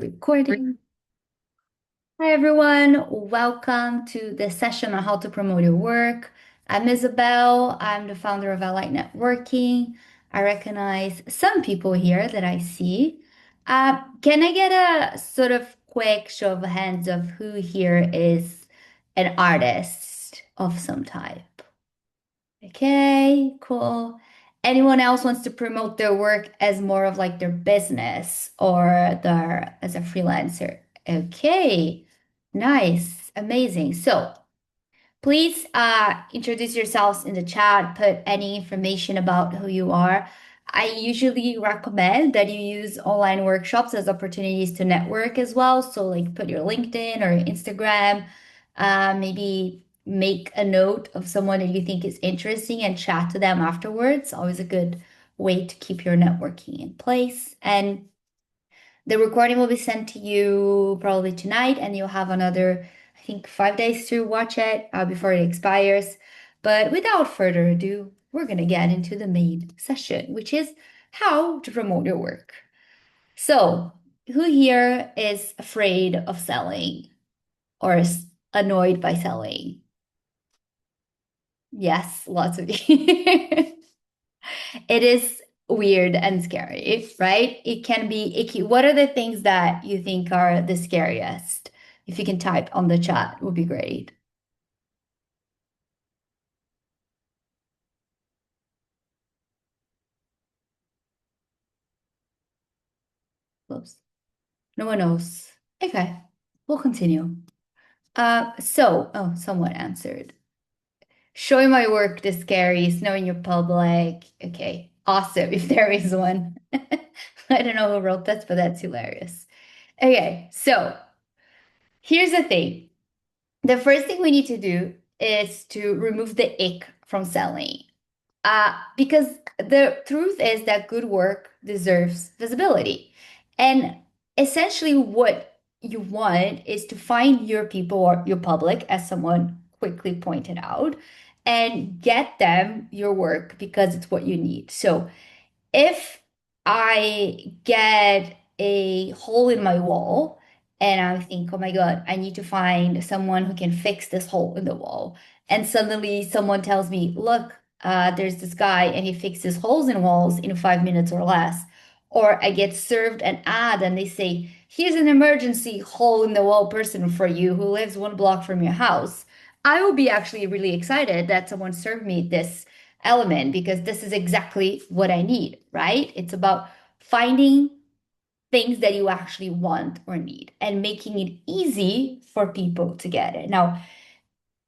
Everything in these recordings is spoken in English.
Recording. Hi, everyone. Welcome to the session on how to promote your work. I'm Isabel. I'm the founder of Allight Networking. I recognize some people here that I see. Can I get a sort of quick show of hands of who here is an artist of some type? Okay, cool. Anyone else wants to promote their work as more of like their business or their as a freelancer? Okay, nice, amazing. So please introduce yourselves in the chat, put any information about who you are. I usually recommend that you use online workshops as opportunities to network as well. So like put your LinkedIn or Instagram, maybe make a note of someone that you think is interesting and chat to them afterwards. Always a good way to keep your networking in place. And the recording will be sent to you probably tonight, and you'll have another, I think, 5 days to watch it before it expires. But without further ado, we're going to get into the main session, which is how to promote your work. So, who here is afraid of selling or is annoyed by selling? Yes, lots of you. It is weird and scary, right? It can be icky. What are the things that you think are the scariest? If you can type on the chat, would be great. Oops. No one knows. Okay, we'll continue. Oh, someone answered. Showing my work the scariest, knowing your public. Okay, awesome. If there is one. I don't know who wrote this, but that's hilarious. Okay, so here's the thing. The first thing we need to do is to remove the ick from selling. Because the truth is that good work deserves visibility. And essentially, what you want is to find your people or your public, as someone quickly pointed out, and get them your work because it's what you need. So, if I get a hole in my wall and I think, oh my God, I need to find someone who can fix this hole in the wall. And suddenly someone tells me, look, there's this guy and he fixes holes in walls in 5 minutes or less. Or I get served an ad and they say, here's an emergency hole in the wall person for you who lives 1 block from your house. I will be actually really excited that someone served me this element because this is exactly what I need, right? It's about finding things that you actually want or need and making it easy for people to get it. Now,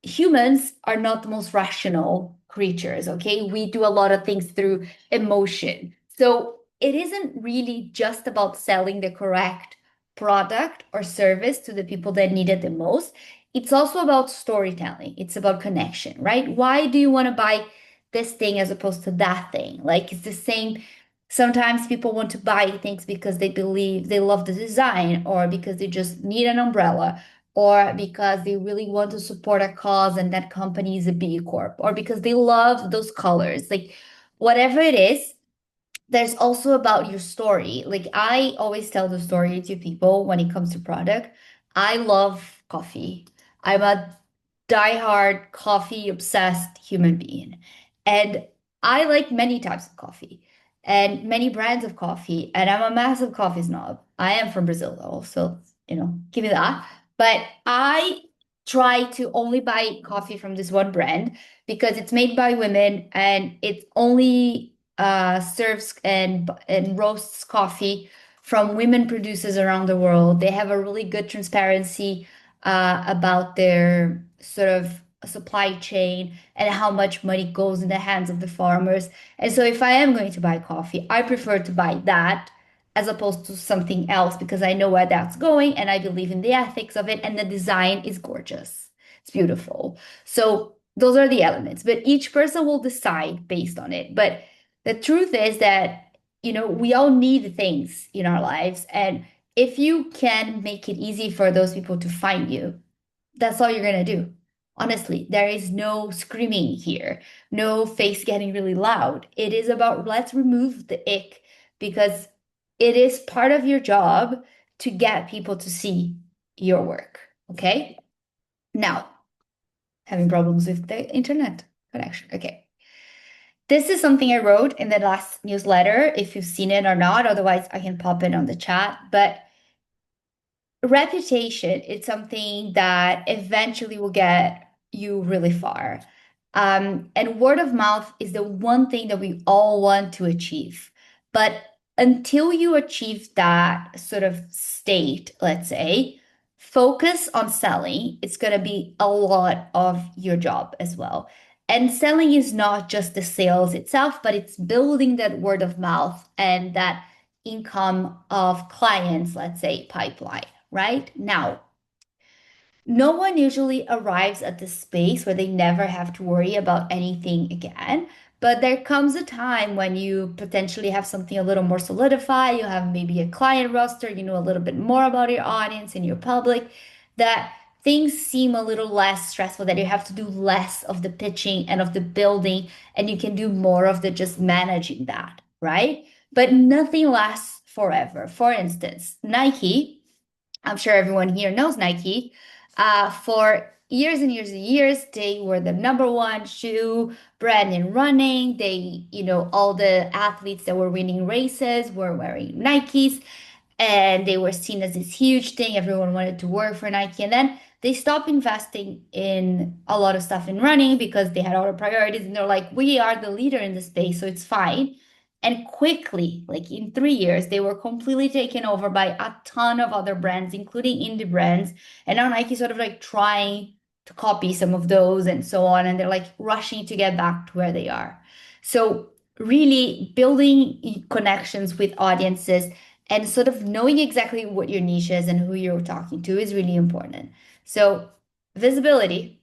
humans are not the most rational creatures, okay? We do a lot of things through emotion. So it isn't really just about selling the correct product or service to the people that need it the most. It's also about storytelling. It's about connection, right? Why do you want to buy this thing as opposed to that thing? Like it's the same. Sometimes people want to buy things because they believe they love the design or because they just need an umbrella or because they really want to support a cause and that company is a B Corp, or because they love those colors. Like, whatever it is, there's also about your story. Like, I always tell the story to people when it comes to product. I love coffee. I'm a diehard coffee obsessed human being. And I like many types of coffee and many brands of coffee. And I'm a massive coffee snob. I am from Brazil, though. So, give me that. But I try to only buy coffee from this one brand because it's made by women and it only serves and roasts coffee from women producers around the world. They have a really good transparency about their sort of supply chain and how much money goes in the hands of the farmers. And so if I am going to buy coffee, I prefer to buy that as opposed to something else because I know where that's going and I believe in the ethics of it and the design is gorgeous. It's beautiful. So those are the elements, but each person will decide based on it. But the truth is that, we all need things in our lives. And if you can make it easy for those people to find you, that's all you're gonna do. Honestly, there is no screaming here, no face getting really loud. It is about let's remove the ick because it is part of your job to get people to see your work. Okay. Now, having problems with the internet connection. Okay. This is something I wrote in the last newsletter, if you've seen it or not. Otherwise, I can pop it on the chat. But reputation is something that eventually will get you really far. And word of mouth is the one thing that we all want to achieve. But until you achieve that sort of state, let's say, focus on selling. It's going to be a lot of your job as well. And selling is not just the sales itself, but it's building that word of mouth and that income of clients, let's say, pipeline, right? Now, no one usually arrives at the space where they never have to worry about anything again. But there comes a time when you potentially have something a little more solidified, you have maybe a client roster, you know a little bit more about your audience and your public, that things seem a little less stressful, that you have to do less of the pitching and of the building, and you can do more of the just managing that, right? But nothing lasts forever. For instance, Nike, I'm sure everyone here knows Nike. For years and years and years, they were the number one shoe brand in running. All the athletes that were winning races were wearing Nikes, and they were seen as this huge thing. Everyone wanted to work for Nike. And then they stopped investing in a lot of stuff in running because they had other priorities. And they're like, we are the leader in the space, so it's fine. And quickly, like in 3 years, they were completely taken over by a ton of other brands, including indie brands. And now Nike sort of like trying to copy some of those and so on. And they're like rushing to get back to where they are. So, really building connections with audiences and sort of knowing exactly what your niche is and who you're talking to is really important. So, visibility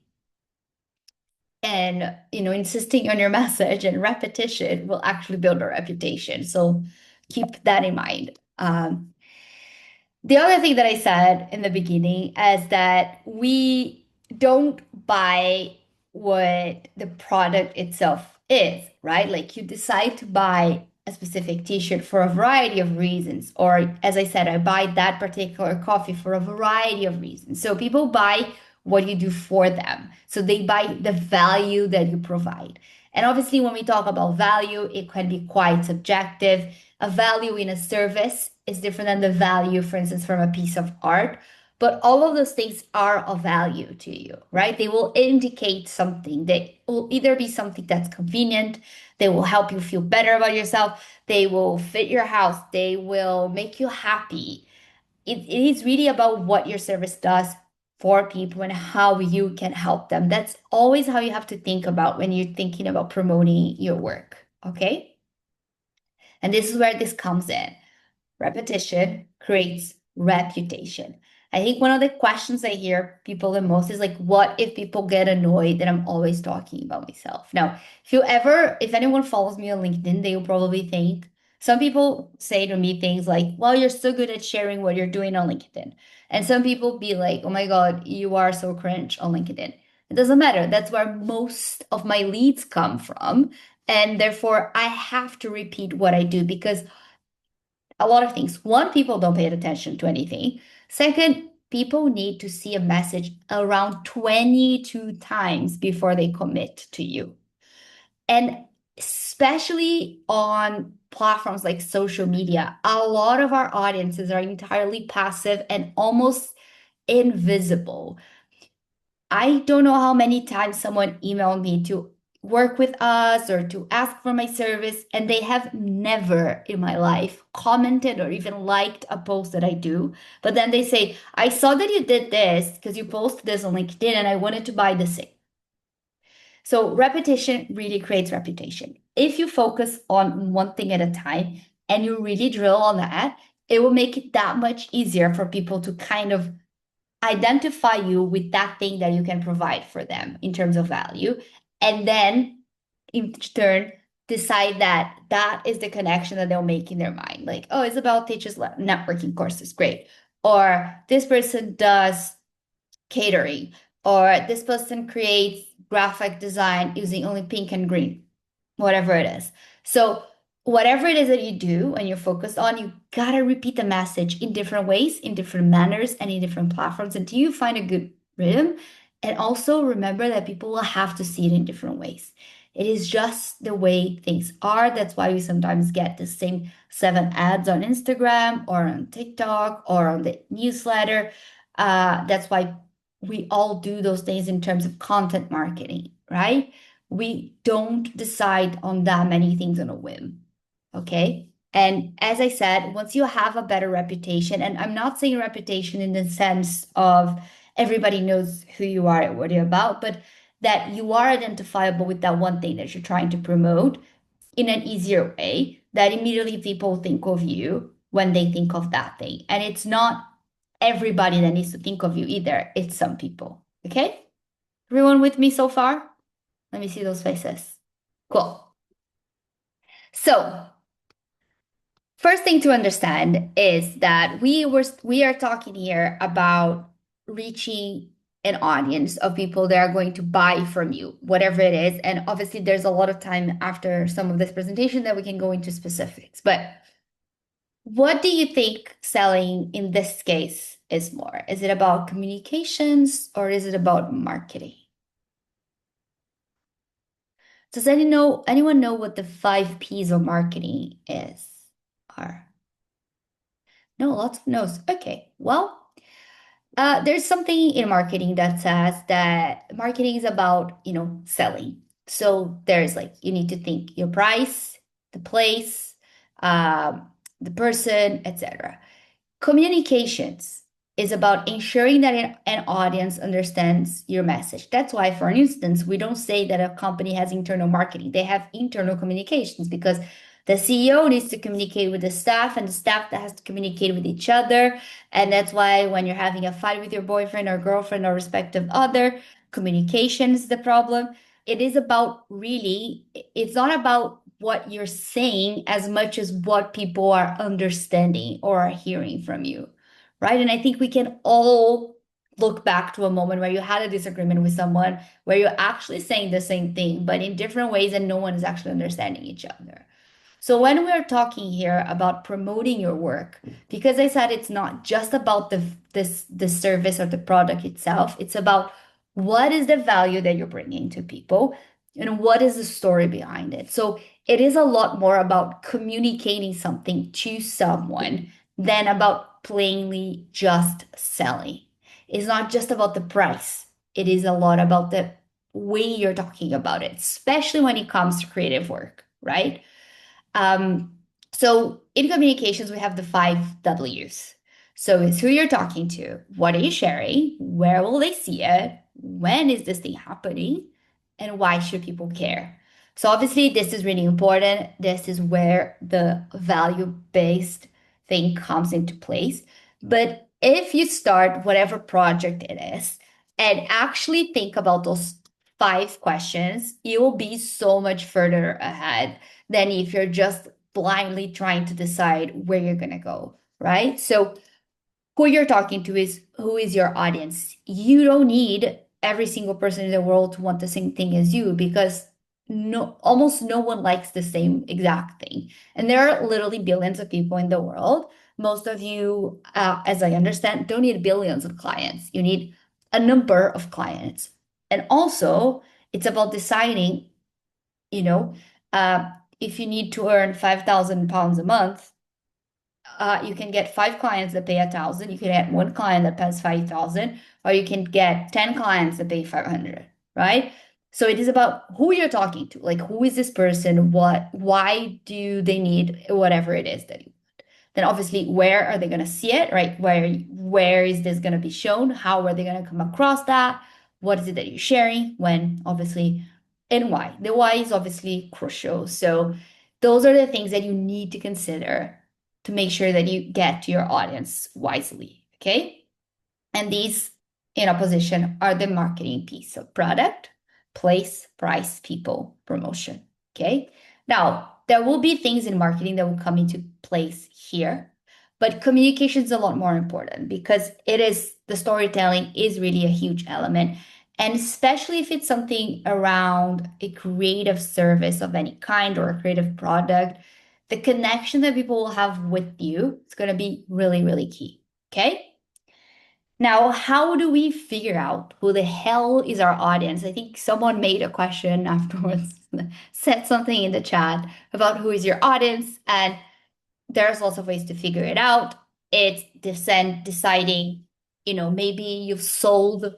and insisting on your message and repetition will actually build a reputation. So keep that in mind. The other thing that I said in the beginning is that we don't buy what the product itself is, right? Like you decide to buy a specific t-shirt for a variety of reasons. Or as I said, I buy that particular coffee for a variety of reasons. So people buy what you do for them. So they buy the value that you provide. And obviously, when we talk about value, it can be quite subjective. A value in a service is different than the value, for instance, from a piece of art. But all of those things are of value to you, right? They will indicate something. They will either be something that's convenient, they will help you feel better about yourself, they will fit your house, they will make you happy. It is really about what your service does for people and how you can help them. That's always how you have to think about when you're thinking about promoting your work, okay? And this is where this comes in. Repetition creates reputation. I think one of the questions I hear people the most is like, what if people get annoyed that I'm always talking about myself? Now, if anyone follows me on LinkedIn, they will probably think some people say to me things like, well, you're so good at sharing what you're doing on LinkedIn. And some people be like, oh my God, you are so cringe on LinkedIn. It doesn't matter. That's where most of my leads come from. And therefore, I have to repeat what I do because a lot of things. One, people don't pay attention to anything. Second, people need to see a message around 22 times before they commit to you. And especially on platforms like social media, a lot of our audiences are entirely passive and almost invisible. I don't know how many times someone emailed me to work with us or to ask for my service, and they have never in my life commented or even liked a post that I do. But then they say, I saw that you did this because you posted this on LinkedIn and I wanted to buy the same. So repetition really creates reputation. If you focus on one thing at a time and you really drill on that, it will make it that much easier for people to kind of identify you with that thing that you can provide for them in terms of value. And then in turn, decide that that is the connection that they'll make in their mind. Like, oh, Isabel teaches networking courses, great. Or this person does catering, or this person creates graphic design using only pink and green, whatever it is. So whatever it is that you do and you're focused on, you gotta repeat the message in different ways, in different manners, and in different platforms until you find a good rhythm. And also remember that people will have to see it in different ways. It is just the way things are. That's why we sometimes get the same 7 ads on Instagram or on TikTok or on the newsletter. That's why we all do those things in terms of content marketing, right? We don't decide on that many things on a whim. Okay. And as I said, once you have a better reputation, and I'm not saying reputation in the sense of everybody knows who you are and what you're about, but that you are identifiable with that one thing that you're trying to promote in an easier way, that immediately people think of you when they think of that thing. And it's not everybody that needs to think of you either, it's some people. Okay. Everyone with me so far? Let me see those faces. Cool. So, first thing to understand is that we are talking here about reaching an audience of people that are going to buy from you, whatever it is. And obviously, there's a lot of time after some of this presentation that we can go into specifics. But what do you think selling in this case is more? Is it about communications or is it about marketing? Does anyone know what the 5 P's of marketing is? Are no, lots of no's. Okay, well. There's something in marketing that says that marketing is about, selling. So there's like you need to think your price, the place, the person, etc. Communications is about ensuring that an audience understands your message. That's why, for instance, we don't say that a company has internal marketing. They have internal communications because the CEO needs to communicate with the staff and the staff that has to communicate with each other. And that's why when you're having a fight with your boyfriend or girlfriend or respective other, communication is the problem. It is about really, it's not about what you're saying as much as what people are understanding or are hearing from you, right? And I think we can all look back to a moment where you had a disagreement with someone where you're actually saying the same thing, but in different ways, and no one is actually understanding each other. So when we're talking here about promoting your work, because I said it's not just about the service or the product itself, it's about what is the value that you're bringing to people and what is the story behind it. So it is a lot more about communicating something to someone than about plainly just selling. It's not just about the price. It is a lot about the way you're talking about it, especially when it comes to creative work, right? Um, so in communications, we have the 5 W's. So it's who you're talking to, what are you sharing, where will they see it, when is this thing happening, and why should people care? So obviously, this is really important. This is where the value-based thing comes into place. But if you start whatever project it is and actually think about those 5 questions, you will be so much further ahead than if you're just blindly trying to decide where you're going to go, right? So, who you're talking to is who is your audience. You don't need every single person in the world to want the same thing as you because almost no one likes the same exact thing. And there are literally billions of people in the world. Most of you, as I understand, don't need billions of clients. You need a number of clients. And also, it's about deciding, you know, uh, if you need to earn £5,000 a month, you can get 5 clients that pay 1,000. You can get one client that pays 5,000, or you can get 10 clients that pay 500, right? So it is about who you're talking to. Like, who is this person? Why do they need whatever it is that you want? Then obviously, where are they going to see it, right? Where is this going to be shown? How are they going to come across that? What is it that you're sharing? When, obviously, and why? The why is obviously crucial. So those are the things that you need to consider to make sure that you get to your audience wisely. Okay. And these in opposition are the marketing piece. So product, place, price, people, promotion. Okay. Now, there will be things in marketing that will come into place here, but communication is a lot more important because it is the storytelling is really a huge element. And especially if it's something around a creative service of any kind or a creative product, The connection that people will have with you is going to be really, really key. Okay. Now, how do we figure out who the hell is our audience? I think someone made a question afterwards, said something in the chat about who is your audience, and there's lots of ways to figure it out. It's deciding, maybe you've sold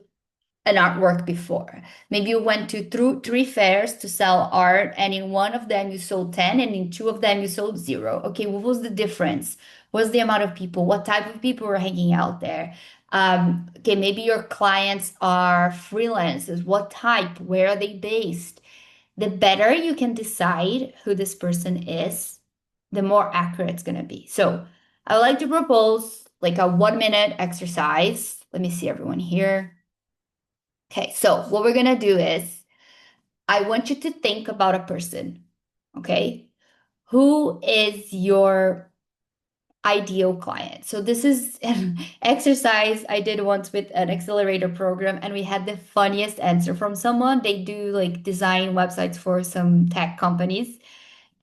an artwork before. Maybe you went to through three fairs to sell art, and in one of them you sold 10, and in two of them you sold zero. Okay, what was the difference? What's the amount of people? What type of people were hanging out there? Okay, maybe your clients are freelancers. What type? Where are they based? The better you can decide who this person is, the more accurate it's going to be. So I would like to propose like a 1 minute exercise. Let me see everyone here. Okay, so what we're gonna do is I want you to think about a person, okay? Who is your ideal client? So this is an exercise I did once with an accelerator program, and we had the funniest answer from someone. They do like design websites for some tech companies,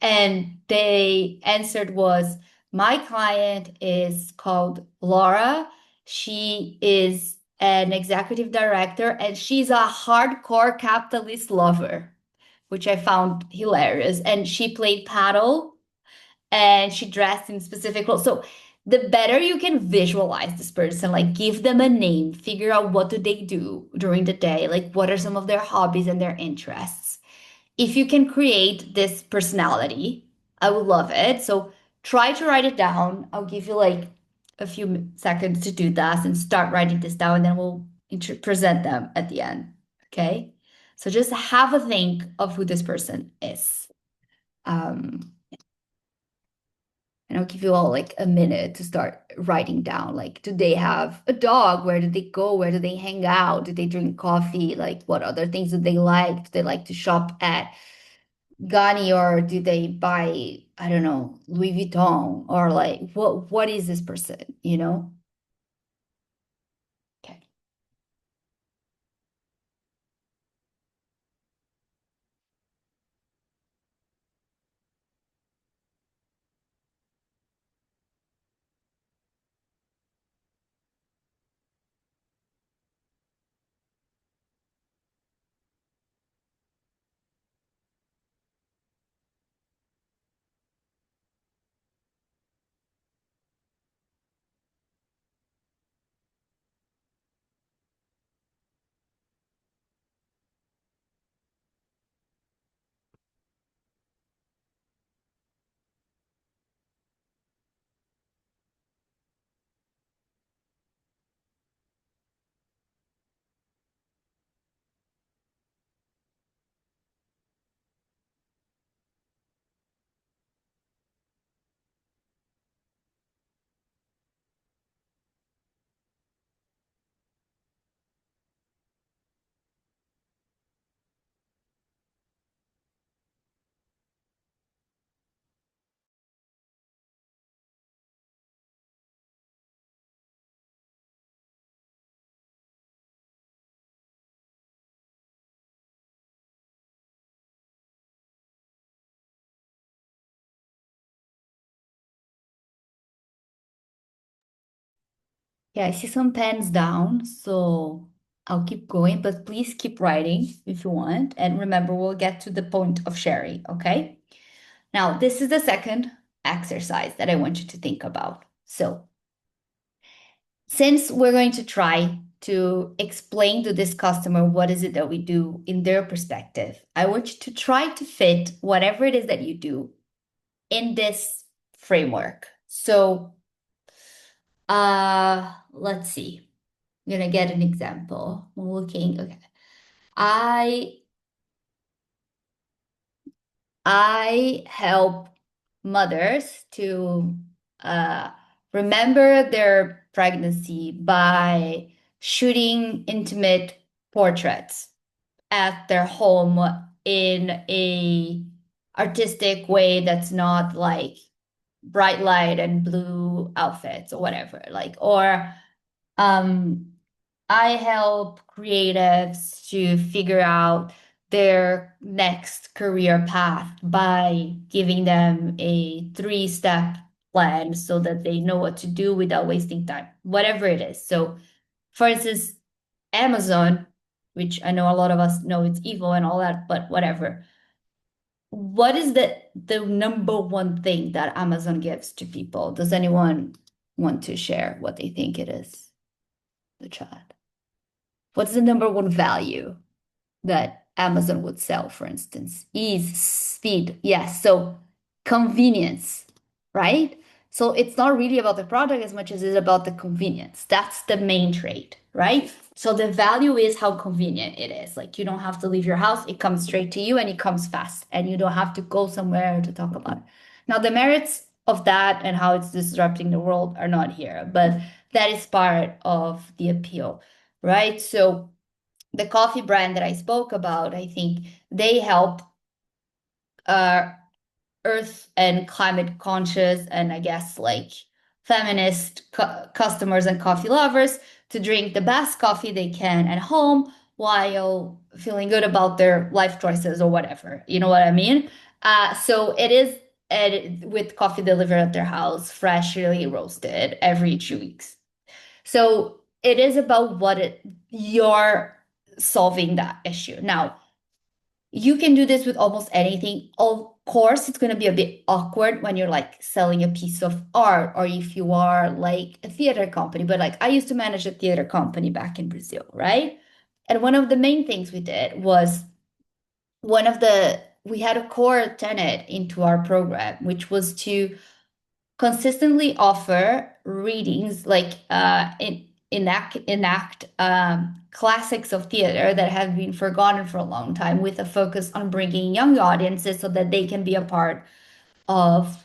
and they answered was, my client is called Laura. She is an executive director and she's a hardcore capitalist lover, which I found hilarious. And she played paddle and she dressed in specific clothes. So the better you can visualize this person, like give them a name, figure out what do they do during the day, like what are some of their hobbies and their interests. If you can create this personality, I would love it. So try to write it down. I'll give you like a few seconds to do that and start writing this down, and then we'll present them at the end. Okay. So just have a think of who this person is. Um, and I'll give you all like a minute to start writing down. Like, do they have a dog? Where do they go? Where do they hang out? Do they drink coffee? Like, what other things do they like? Do they like to shop at Gani, or do they buy, I don't know, Louis Vuitton, or like what is this person, you know? Okay. Yeah, I see some pens down, so I'll keep going, but please keep writing if you want. And remember, we'll get to the point of sharing, okay? Now, this is the second exercise that I want you to think about. So, since we're going to try to explain to this customer what is it that we do in their perspective, I want you to try to fit whatever it is that you do in this framework. So, let's see. I'm gonna get an example. I'm looking. Okay. I I help mothers to uh, remember their pregnancy by shooting intimate portraits at their home in a artistic way that's not like bright light and blue outfits or whatever. Like, or I help creatives to figure out their next career path by giving them a three-step plan so that they know what to do without wasting time, whatever it is. So, for instance, Amazon, which I know a lot of us know it's evil and all that, but whatever. What is the number one thing that Amazon gives to people? Does anyone want to share what they think it is? The chat. What's the number one value that Amazon would sell, for instance? Ease, speed. Yes. So convenience, right? So it's not really about the product as much as it's about the convenience. That's the main trait, right? So the value is how convenient it is. Like you don't have to leave your house, it comes straight to you and it comes fast, and you don't have to go somewhere to talk about it. Now, the merits of that and how it's disrupting the world are not here, but that is part of the appeal, right? So the coffee brand that I spoke about, I think they help uh, earth and climate conscious and I guess like feminist customers and coffee lovers to drink the best coffee they can at home while feeling good about their life choices or whatever. You know what I mean? So it is with coffee delivered at their house, freshly roasted every 2 weeks. So it is about you're solving that issue. Now, you can do this with almost anything. Of course, it's going to be a bit awkward when you're like selling a piece of art or if you are like a theater company. But like I used to manage a theater company back in Brazil, right? And one of the main things we did was we had a core tenet into our program, which was to consistently offer readings like enact classics of theater that have been forgotten for a long time with a focus on bringing young audiences so that they can be a part of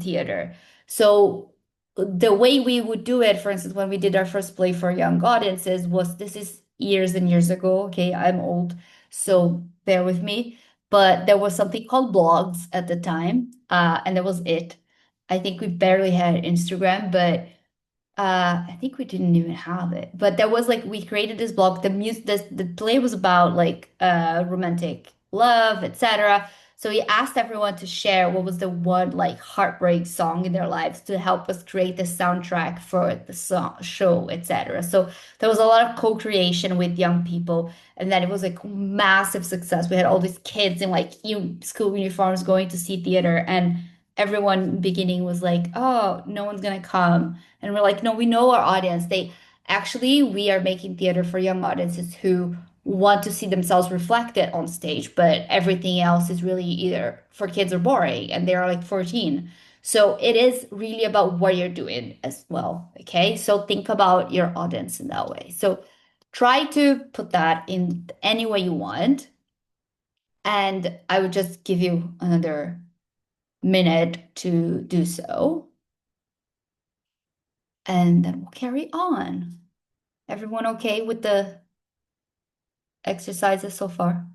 theater. So the way we would do it, for instance, when we did our first play for young audiences, was this is years and years ago. Okay, I'm old, so bear with me. But there was something called blogs at the time, and that was it. I think we barely had Instagram, but I think we didn't even have it, but there was like we created this blog. The play was about like romantic love, etc. So we asked everyone to share what was the one like heartbreak song in their lives to help us create the soundtrack for the song, show, etc. So there was a lot of co-creation with young people, and then it was like massive success. We had all these kids in like school uniforms going to see theater, and everyone beginning was like, "Oh, no one's gonna come." And we're like, no, we know our audience. We are making theater for young audiences who want to see themselves reflected on stage, but everything else is really either for kids or boring, and they're like 14. So it is really about what you're doing as well. Okay. So think about your audience in that way. So try to put that in any way you want. And I would just give you another minute to do so. And then we'll carry on. Everyone okay with the exercises so far?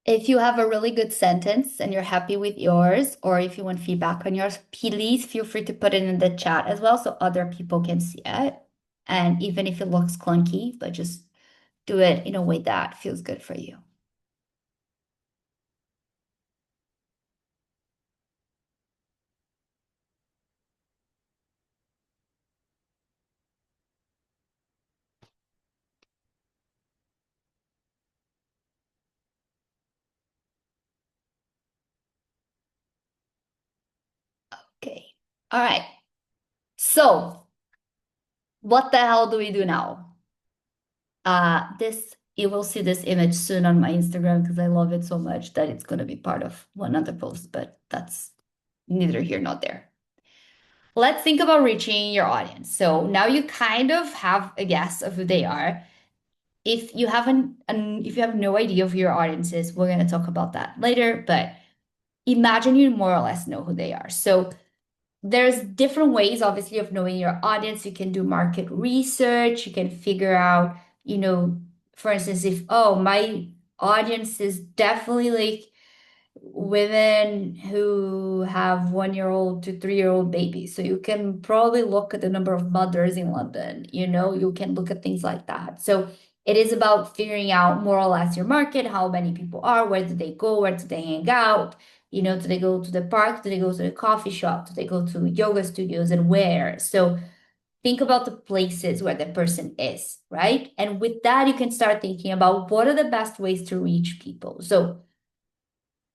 If you have a really good sentence and you're happy with yours, or if you want feedback on yours, please feel free to put it in the chat as well so other people can see it. And even if it looks clunky, but just do it in a way that feels good for you. Okay. All right. So, what the hell do we do now? You will see this image soon on my Instagram because I love it so much that it's going to be part of one other post, but that's neither here nor there. Let's think about reaching your audience. So now you kind of have a guess of who they are. If you have no idea of who your audience is, we're going to talk about that later, but imagine you more or less know who they are. So there's different ways, obviously, of knowing your audience. You can do market research. You can figure out, for instance, if, oh, my audience is definitely like women who have 1-year-old to 3-year-old babies. So you can probably look at the number of mothers in London, you can look at things like that. So it is about figuring out more or less your market, how many people are, where do they go, where do they hang out, do they go to the park, do they go to the coffee shop, do they go to yoga studios, and where? So think about the places where the person is, right? And with that, you can start thinking about what are the best ways to reach people. So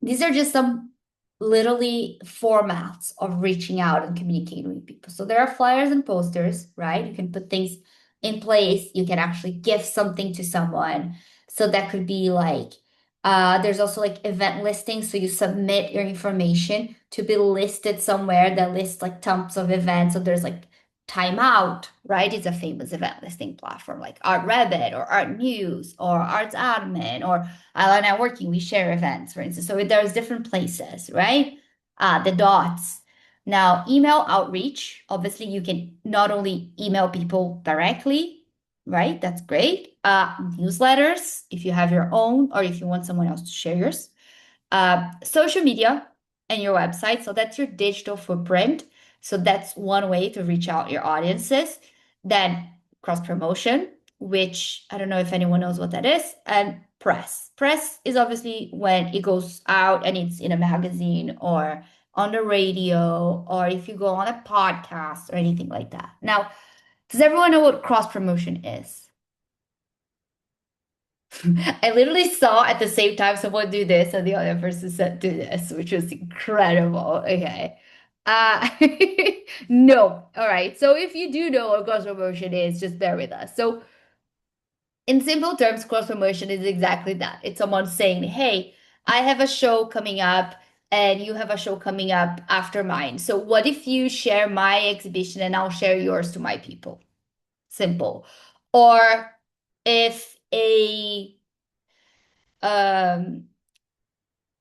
these are just some literally formats of reaching out and communicating with people. So there are flyers and posters, right? You can put things in place. You can actually give something to someone. So that could be like, there's also like event listings. So you submit your information to be listed somewhere that lists like tons of events. So there's like Time Out, right? It's a famous event listing platform like Art Rabbit or Art News or Arts Admin or I Networking, we share events, for instance. So there's different places, right? The dots. Now, email outreach. Obviously, you can not only email people directly, right? That's great. Newsletters, if you have your own, or if you want someone else to share yours. Social media and your website. So that's your digital footprint. So that's one way to reach out your audiences. Then cross promotion, which I don't know if anyone knows what that is, and press. Press is obviously when it goes out and it's in a magazine or on the radio, or if you go on a podcast or anything like that. Now, does everyone know what cross promotion is? I literally saw at the same time someone do this and the other person said do this, which was incredible. Okay. Uh no. All right. So if you do know what cross promotion is, just bear with us. So in simple terms, cross promotion is exactly that. It's someone saying, hey, I have a show coming up and you have a show coming up after mine. So what if you share my exhibition and I'll share yours to my people? Simple. Or if um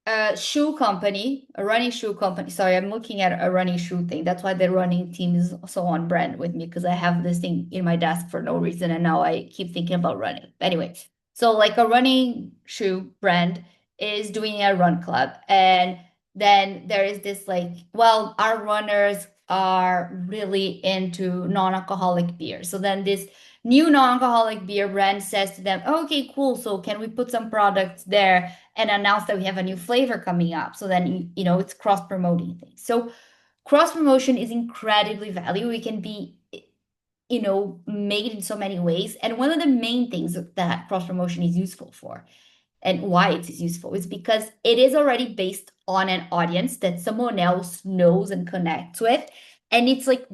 a shoe company, a running shoe company. Sorry, I'm looking at a running shoe thing. That's why the running team is so on brand with me because I have this thing in my desk for no reason and now I keep thinking about running. Anyway, so like a running shoe brand is doing a run club and then there is this like, well, our runners are really into non-alcoholic beer. So then this new non-alcoholic beer brand says to them, okay, cool. So can we put some products there and announce that we have a new flavor coming up? So then, it's cross promoting things. So cross promotion is incredibly valuable. It can be, made in so many ways. And one of the main things that cross promotion is useful for and why it is useful is because it is already based on an audience that someone else knows and connects with. And it's like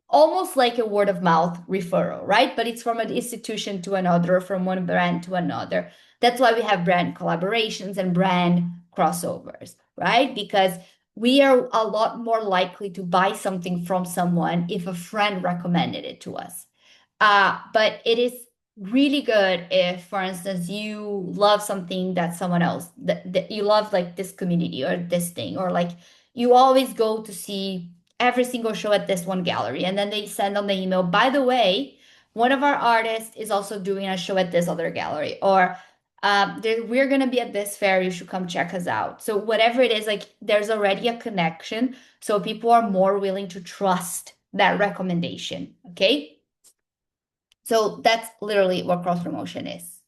almost like a word of mouth referral, right? But it's from an institution to another, or from one brand to another. That's why we have brand collaborations and brand crossovers, right? Because we are a lot more likely to buy something from someone if a friend recommended it to us. But it is really good if, for instance, you love something that someone else that you love, like this community or this thing, or like you always go to see every single show at this one gallery, and then they send on the email, by the way, one of our artists is also doing a show at this other gallery, or we're gonna be at this fair, you should come check us out. So whatever it is, like there's already a connection, so people are more willing to trust that recommendation. Okay. So that's literally what cross promotion is.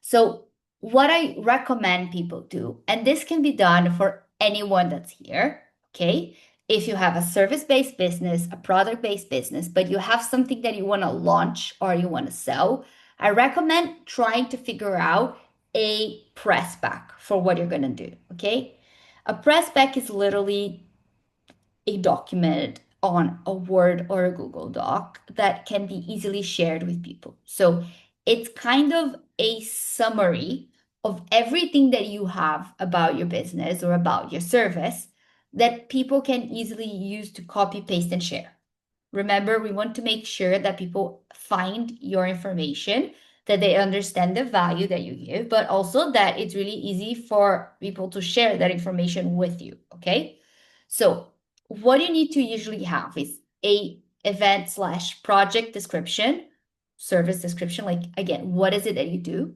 So what I recommend people do, and this can be done for anyone that's here, okay? If you have a service-based business, a product-based business, but you have something that you want to launch or you want to sell, I recommend trying to figure out a press pack for what you're going to do, okay? A press pack is literally a document on a Word or a Google Doc that can be easily shared with people. So it's kind of a summary of everything that you have about your business or about your service that people can easily use to copy, paste, and share. Remember, we want to make sure that people find your information, that they understand the value that you give, but also that it's really easy for people to share that information with you. Okay. So what you need to usually have is a event slash project description, service description. Like, again, what is it that you do?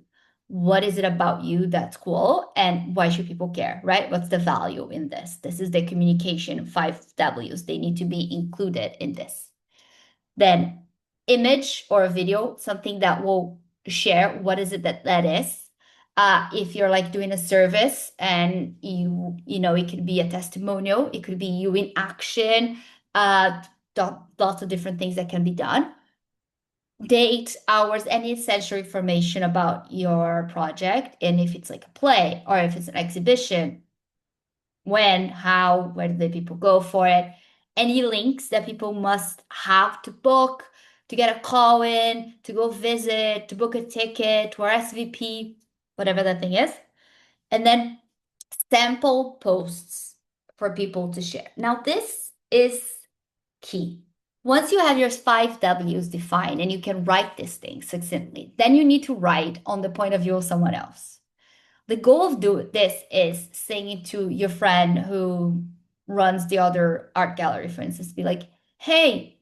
what is it about you that's cool and why should people care, right? What's the value in this? This is the communication 5 Ws. They need to be included in this. Then image or a video, something that will share what is it that is. If you're like doing a service and you know, it could be a testimonial, it could be you in action, lots of different things that can be done. Date, hours, any essential information about your project, and if it's like a play or if it's an exhibition, when, how, where do the people go for it? Any links that people must have to book, to get a call in, to go visit, to book a ticket to our SVP, whatever that thing is. And then sample posts for people to share. Now, this is key. Once you have your 5 Ws defined and you can write this thing succinctly, then you need to write on the point of view of someone else. The goal of this is saying it to your friend who runs the other art gallery, for instance, be like, hey,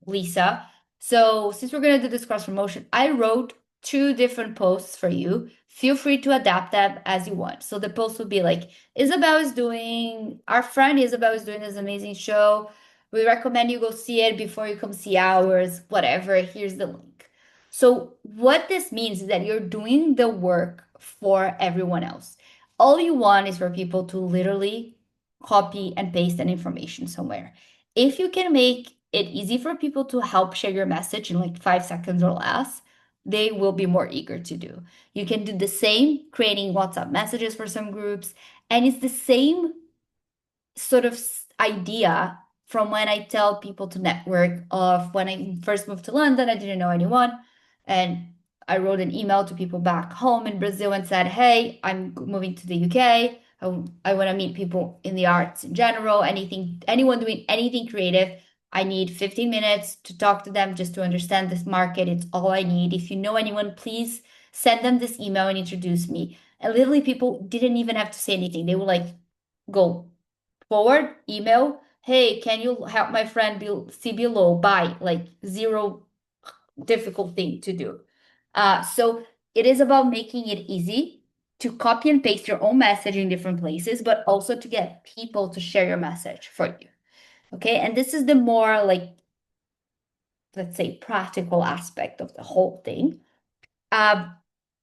Lisa, so since we're going to do this cross promotion, I wrote 2 different posts for you. Feel free to adapt them as you want. So the post would be like, our friend Isabel is doing this amazing show. We recommend you go see it before you come see ours, whatever. Here's the link. So what this means is that you're doing the work for everyone else. All you want is for people to literally copy and paste that information somewhere. If you can make it easy for people to help share your message in like 5 seconds or less, they will be more eager to do. You can do the same creating WhatsApp messages for some groups, and it's the same sort of idea from when I tell people to network. Of when I first moved to London, I didn't know anyone, and I wrote an email to people back home in Brazil and said, hey, I'm moving to the UK. I want to meet people in the arts in general, anyone doing anything creative. I need 15 minutes to talk to them just to understand this market. It's all I need. If you know anyone, please send them this email and introduce me. And literally, people didn't even have to say anything. They would like go forward, email, hey, can you help my friend see below? Bye. Like zero difficult thing to do. So it is about making it easy to copy and paste your own message in different places, but also to get people to share your message for you. Okay. And this is the more like, let's say, practical aspect of the whole thing.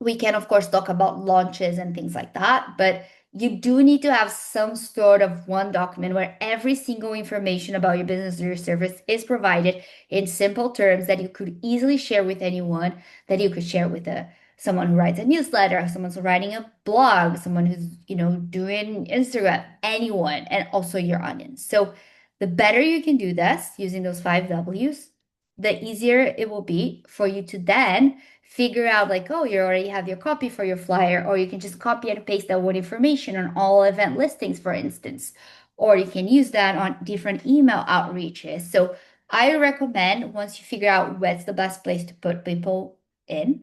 We can, of course, talk about launches and things like that, but you do need to have some sort of one document where every single information about your business or your service is provided in simple terms that you could easily share with anyone, that you could share with someone who writes a newsletter, someone who's writing a blog, someone who's, doing Instagram, anyone, and also your audience. So the better you can do this using those 5 Ws, the easier it will be for you to then figure out like, oh, you already have your copy for your flyer, or you can just copy and paste that one information on all event listings, for instance, or you can use that on different email outreaches. So I recommend, once you figure out what's the best place to put people in,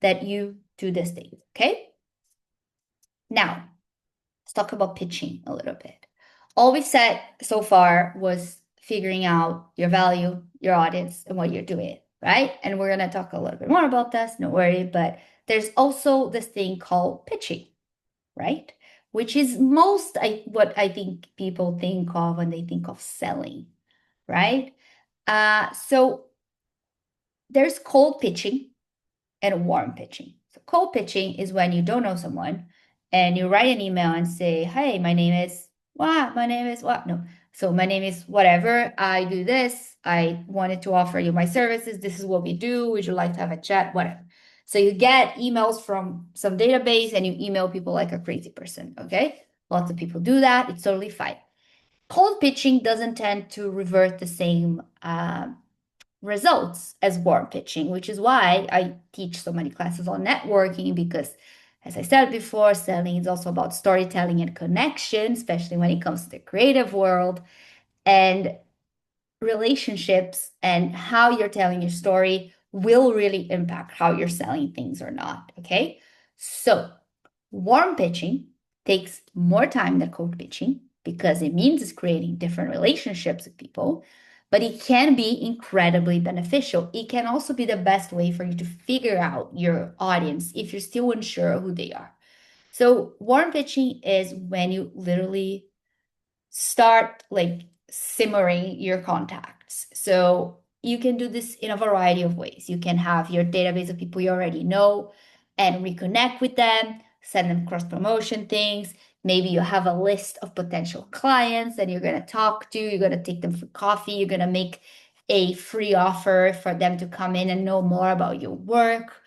that you do this thing. Okay. Now, let's talk about pitching a little bit. All we've said so far was figuring out your value, your audience, and what you're doing, right? And we're going to talk a little bit more about this, no worry. But there's also this thing called pitching, right? Which is what I think people think of when they think of selling, right? So there's cold pitching and warm pitching. So cold pitching is when you don't know someone and you write an email and say, hey, my name is what? No. So my name is whatever. I do this. I wanted to offer you my services. This is what we do. Would you like to have a chat? Whatever. So you get emails from some database and you email people like a crazy person. Okay. Lots of people do that. It's totally fine. Cold pitching doesn't tend to revert the same results as warm pitching, which is why I teach so many classes on networking, because as I said before, selling is also about storytelling and connection, especially when it comes to the creative world, and relationships and how you're telling your story will really impact how you're selling things or not. Okay. So warm pitching takes more time than cold pitching because it means it's creating different relationships with people. but it can be incredibly beneficial. It can also be the best way for you to figure out your audience if you're still unsure who they are. So, warm pitching is when you literally start like simmering your contacts. So you can do this in a variety of ways. You can have your database of people you already know and reconnect with them, send them cross promotion things. Maybe you have a list of potential clients that you're going to talk to, you're going to take them for coffee, you're going to make a free offer for them to come in and know more about your work.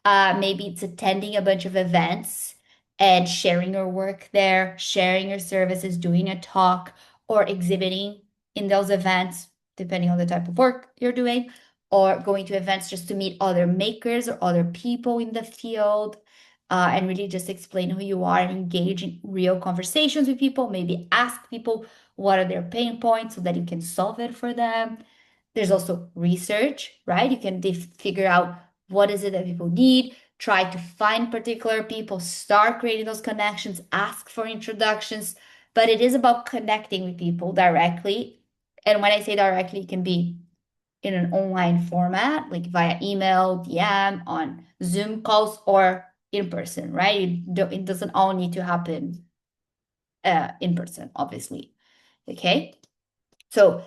Maybe it's attending a bunch of events and sharing your work there, sharing your services, doing a talk, or exhibiting in those events, depending on the type of work you're doing, or going to events just to meet other makers or other people in the field. And really just explain who you are and engage in real conversations with people. Maybe ask people what are their pain points so that you can solve it for them. There's also research, right? You can figure out what is it that people need, try to find particular people, start creating those connections, ask for introductions. But it is about connecting with people directly. And when I say directly, it can be in an online format, like via email, DM, on Zoom calls, or in person, right? It doesn't all need to happen in person, obviously. Okay. So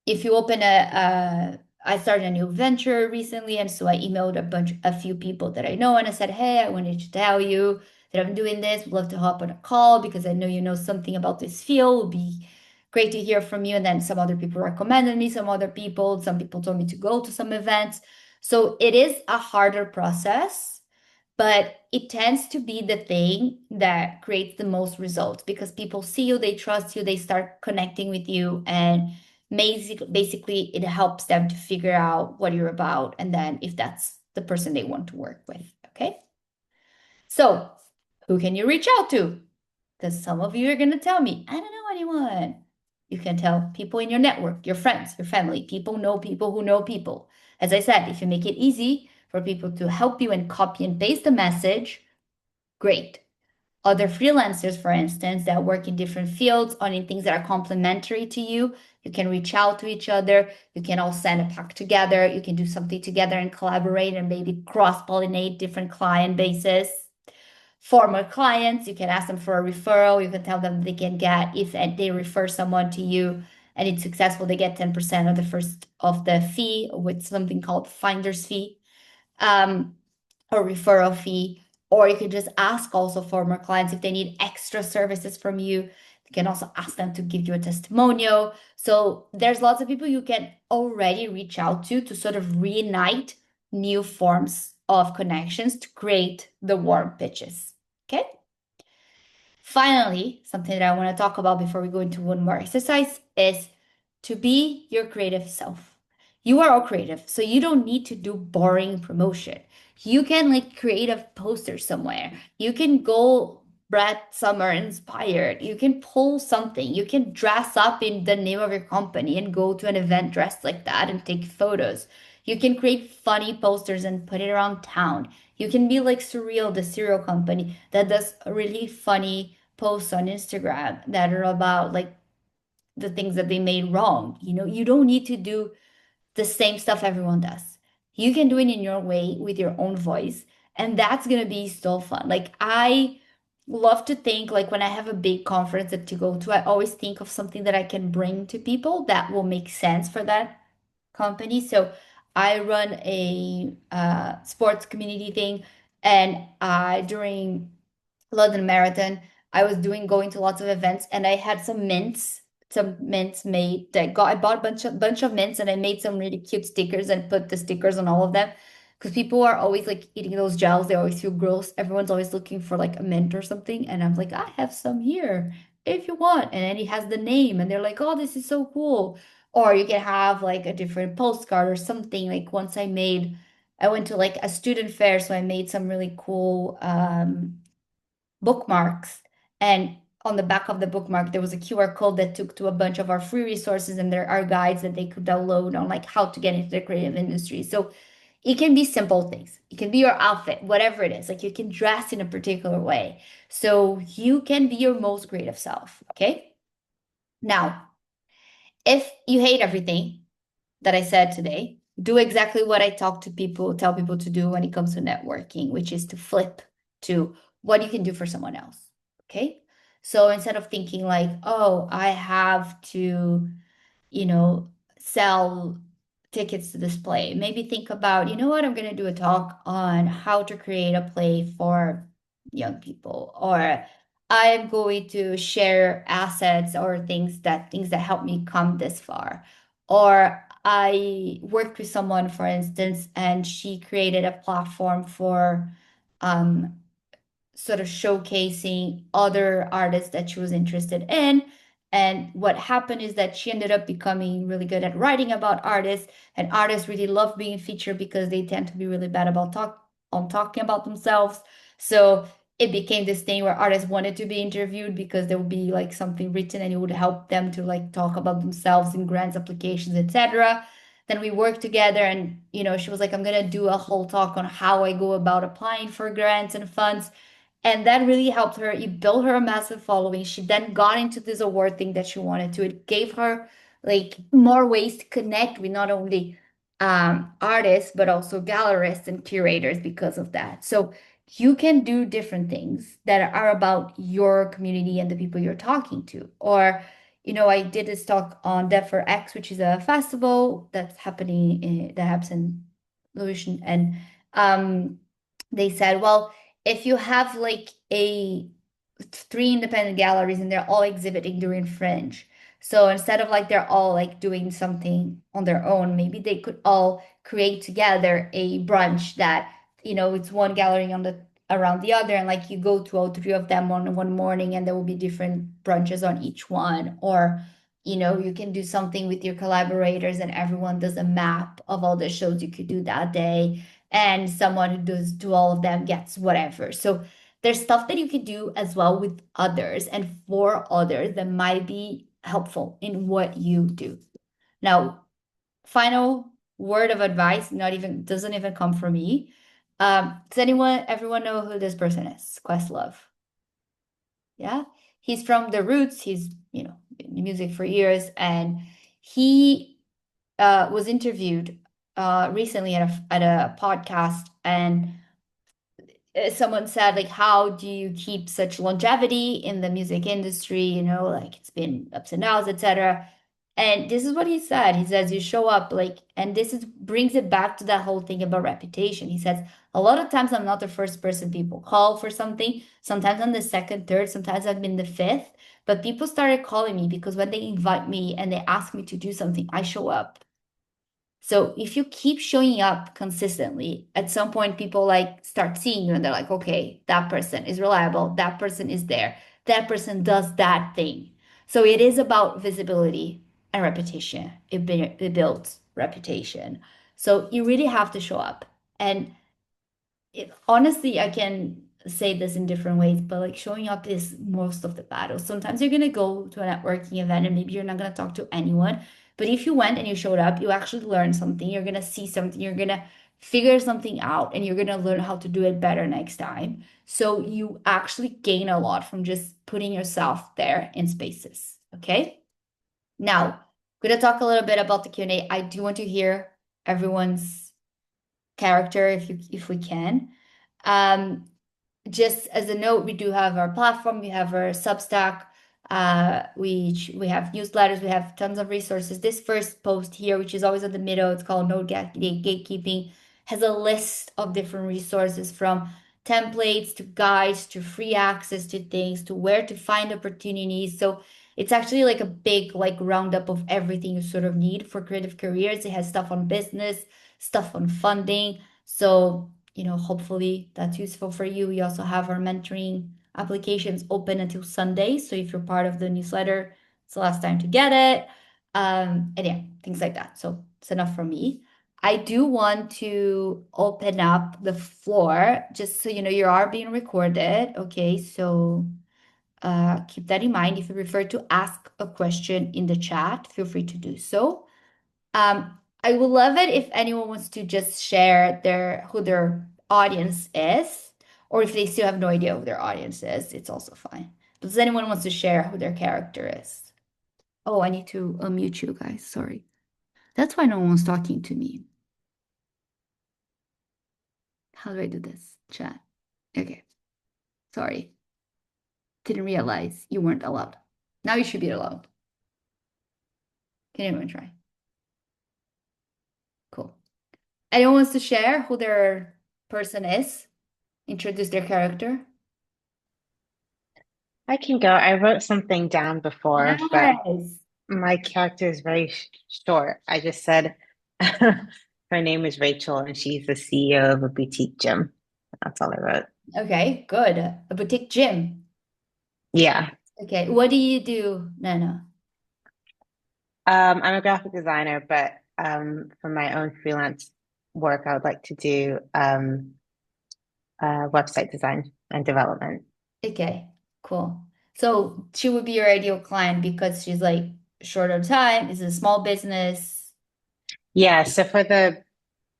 if you open I started a new venture recently, and so I emailed a few people that I know, and I said, hey, I wanted to tell you that I'm doing this. Would love to hop on a call because I know you know something about this field. It would be great to hear from you. And then some other people recommended me, some people told me to go to some events. So it is a harder process, but it tends to be the thing that creates the most results because people see you, they trust you, they start connecting with you, and basically it helps them to figure out what you're about and then if that's the person they want to work with. Okay, so who can you reach out to? Because some of you are going to tell me, I don't know anyone. You can tell people in your network, your friends, your family. People know people who know people. As I said, if you make it easy for people to help you and copy and paste the message, great. Other freelancers, for instance, that work in different fields on in things that are complementary to you, you can reach out to each other. You can all send a pack together. You can do something together and collaborate and maybe cross-pollinate different client bases. Former clients, you can ask them for a referral. You can tell them they can get, if they refer someone to you and it's successful, they get 10% of the first of the fee with something called finder's fee. Or referral fee, or you can just ask also former clients if they need extra services from you. You can also ask them to give you a testimonial. So there's lots of people you can already reach out to sort of reignite new forms of connections to create the warm pitches. Okay. Finally, something that I want to talk about before we go into one more exercise is to be your creative self. You are all creative, so you don't need to do boring promotion. You can like create a poster somewhere. You can go Brett Summer inspired. You can pull something. You can dress up in the name of your company and go to an event dressed like that and take photos. You can create funny posters and put it around town. You can be like Surreal, the cereal company that does really funny posts on Instagram that are about like the things that they made wrong. You know, you don't need to do the same stuff everyone does. You can do it in your way with your own voice, and that's gonna be so fun. Like I love to think like when I have a big conference that to go to, I always think of something that I can bring to people that will make sense for that company. So I run a sports community thing, and during London Marathon, I was doing going to lots of events, and I had some mints made that got I bought a bunch of mints, and I made some really cute stickers and put the stickers on all of them because people are always like eating those gels. They always feel gross. Everyone's always looking for like a mint or something, and I'm like, I have some here if you want, and then it has the name, and they're like, oh, this is so cool. Or you can have like a different postcard or something. Like once I went to like a student fair, so I made some really cool bookmarks. And on the back of the bookmark, there was a QR code that took to a bunch of our free resources, and there are guides that they could download on like how to get into the creative industry. So it can be simple things. It can be your outfit, whatever it is. Like you can dress in a particular way. So you can be your most creative self. Okay. Now, if you hate everything, that I said today. Do exactly what I tell people to do when it comes to networking, which is to flip to what you can do for someone else. Okay. So instead of thinking like, oh, I have to, you know, sell tickets to this play, maybe think about, you know what, I'm going to do a talk on how to create a play for young people, or I'm going to share assets or things that help me come this far. Or I worked with someone, for instance, and she created a platform for um, sort of showcasing other artists that she was interested in. And what happened is that she ended up becoming really good at writing about artists, and artists really love being featured because they tend to be really bad about talking about themselves. So it became this thing where artists wanted to be interviewed because there would be like something written and it would help them to like talk about themselves in grants applications, etc. Then we worked together, and she was like, I'm gonna do a whole talk on how I go about applying for grants and funds. And that really helped her. It built her a massive following. She then got into this award thing that she wanted to. It gave her like more ways to connect with not only artists, but also gallerists and curators because of that. So you can do different things that are about your community and the people you're talking to. Or, I did this talk on Deaf for X, which is a festival that's happening that happens in Louisiana. And they said, well, if you have like a three independent galleries and they're all exhibiting during Fringe, so instead of like they're all like doing something on their own, maybe they could all create together a brunch that, it's one gallery on the around the other, and like you go to all three of them on one morning and there will be different brunches on each one. Or you can do something with your collaborators and everyone does a map of all the shows you could do that day, and someone who does do all of them gets whatever. So there's stuff that you could do as well with others and for others that might be helpful in what you do. Now, final word of advice, not even doesn't even come from me. Does everyone know who this person is? Questlove. Yeah. He's from The Roots. He's, been in music for years, and he was interviewed recently at a podcast, and someone said like, how do you keep such longevity in the music industry, like it's been ups and downs, etc. And this is what he said. He says you show up like, and this is brings it back to that whole thing about reputation. He says a lot of times I'm not the first person people call for something. Sometimes I'm the second, third, sometimes I've been the fifth, but people started calling me because when they invite me and they ask me to do something, I show up. So if you keep showing up consistently, at some point people like start seeing you and they're like, okay, that person is reliable, that person is there, that person does that thing. So it is about visibility and repetition. It builds reputation. So you really have to show up. And honestly, I can say this in different ways, but like showing up is most of the battle. Sometimes you're gonna go to a networking event and maybe you're not gonna talk to anyone. But if you went and you showed up, you actually learned something. You're gonna see something, you're gonna figure something out, and you're gonna learn how to do it better next time. So you actually gain a lot from just putting yourself there in spaces. Okay. Now, I'm gonna talk a little bit about the Q&A. I do want to hear everyone's character if we can. Um, just as a note, we do have our platform, we have our Substack, we have newsletters, we have tons of resources. This first post here, which is always in the middle, it's called No Gatekeeping, has a list of different resources from templates to guides to free access to things to where to find opportunities. So it's actually like a big like roundup of everything you sort of need for creative careers. It has stuff on business, stuff on funding. So hopefully that's useful for you. We also have our mentoring applications open until Sunday. So if you're part of the newsletter, it's the last time to get it. And yeah, things like that. So it's enough from me. I do want to open up the floor just so you are being recorded. Okay, so keep that in mind. If you prefer to ask a question in the chat, feel free to do so. I would love it if anyone wants to just share who their audience is, or if they still have no idea who their audience is, it's also fine. But does anyone wants to share who their character is? Oh, I need to unmute you guys. Sorry. That's why no one's talking to me. How do I do this? Chat. Okay. Sorry. Didn't realize you weren't allowed. Now you should be allowed. Can anyone try? Cool. Anyone wants to share who their person is? Introduce their character? I can go. I wrote something down before, but Nice. my character is very short. I just said her name is Rachel and she's the CEO of a boutique gym. That's all I wrote. Okay, good. A boutique gym. Yeah. Okay, what do you do, Nana? I'm a graphic designer, but for my own freelance work, I would like to do website design and development. Okay, cool. So she would be your ideal client because she's like short on time, is a small business. Yeah, so for the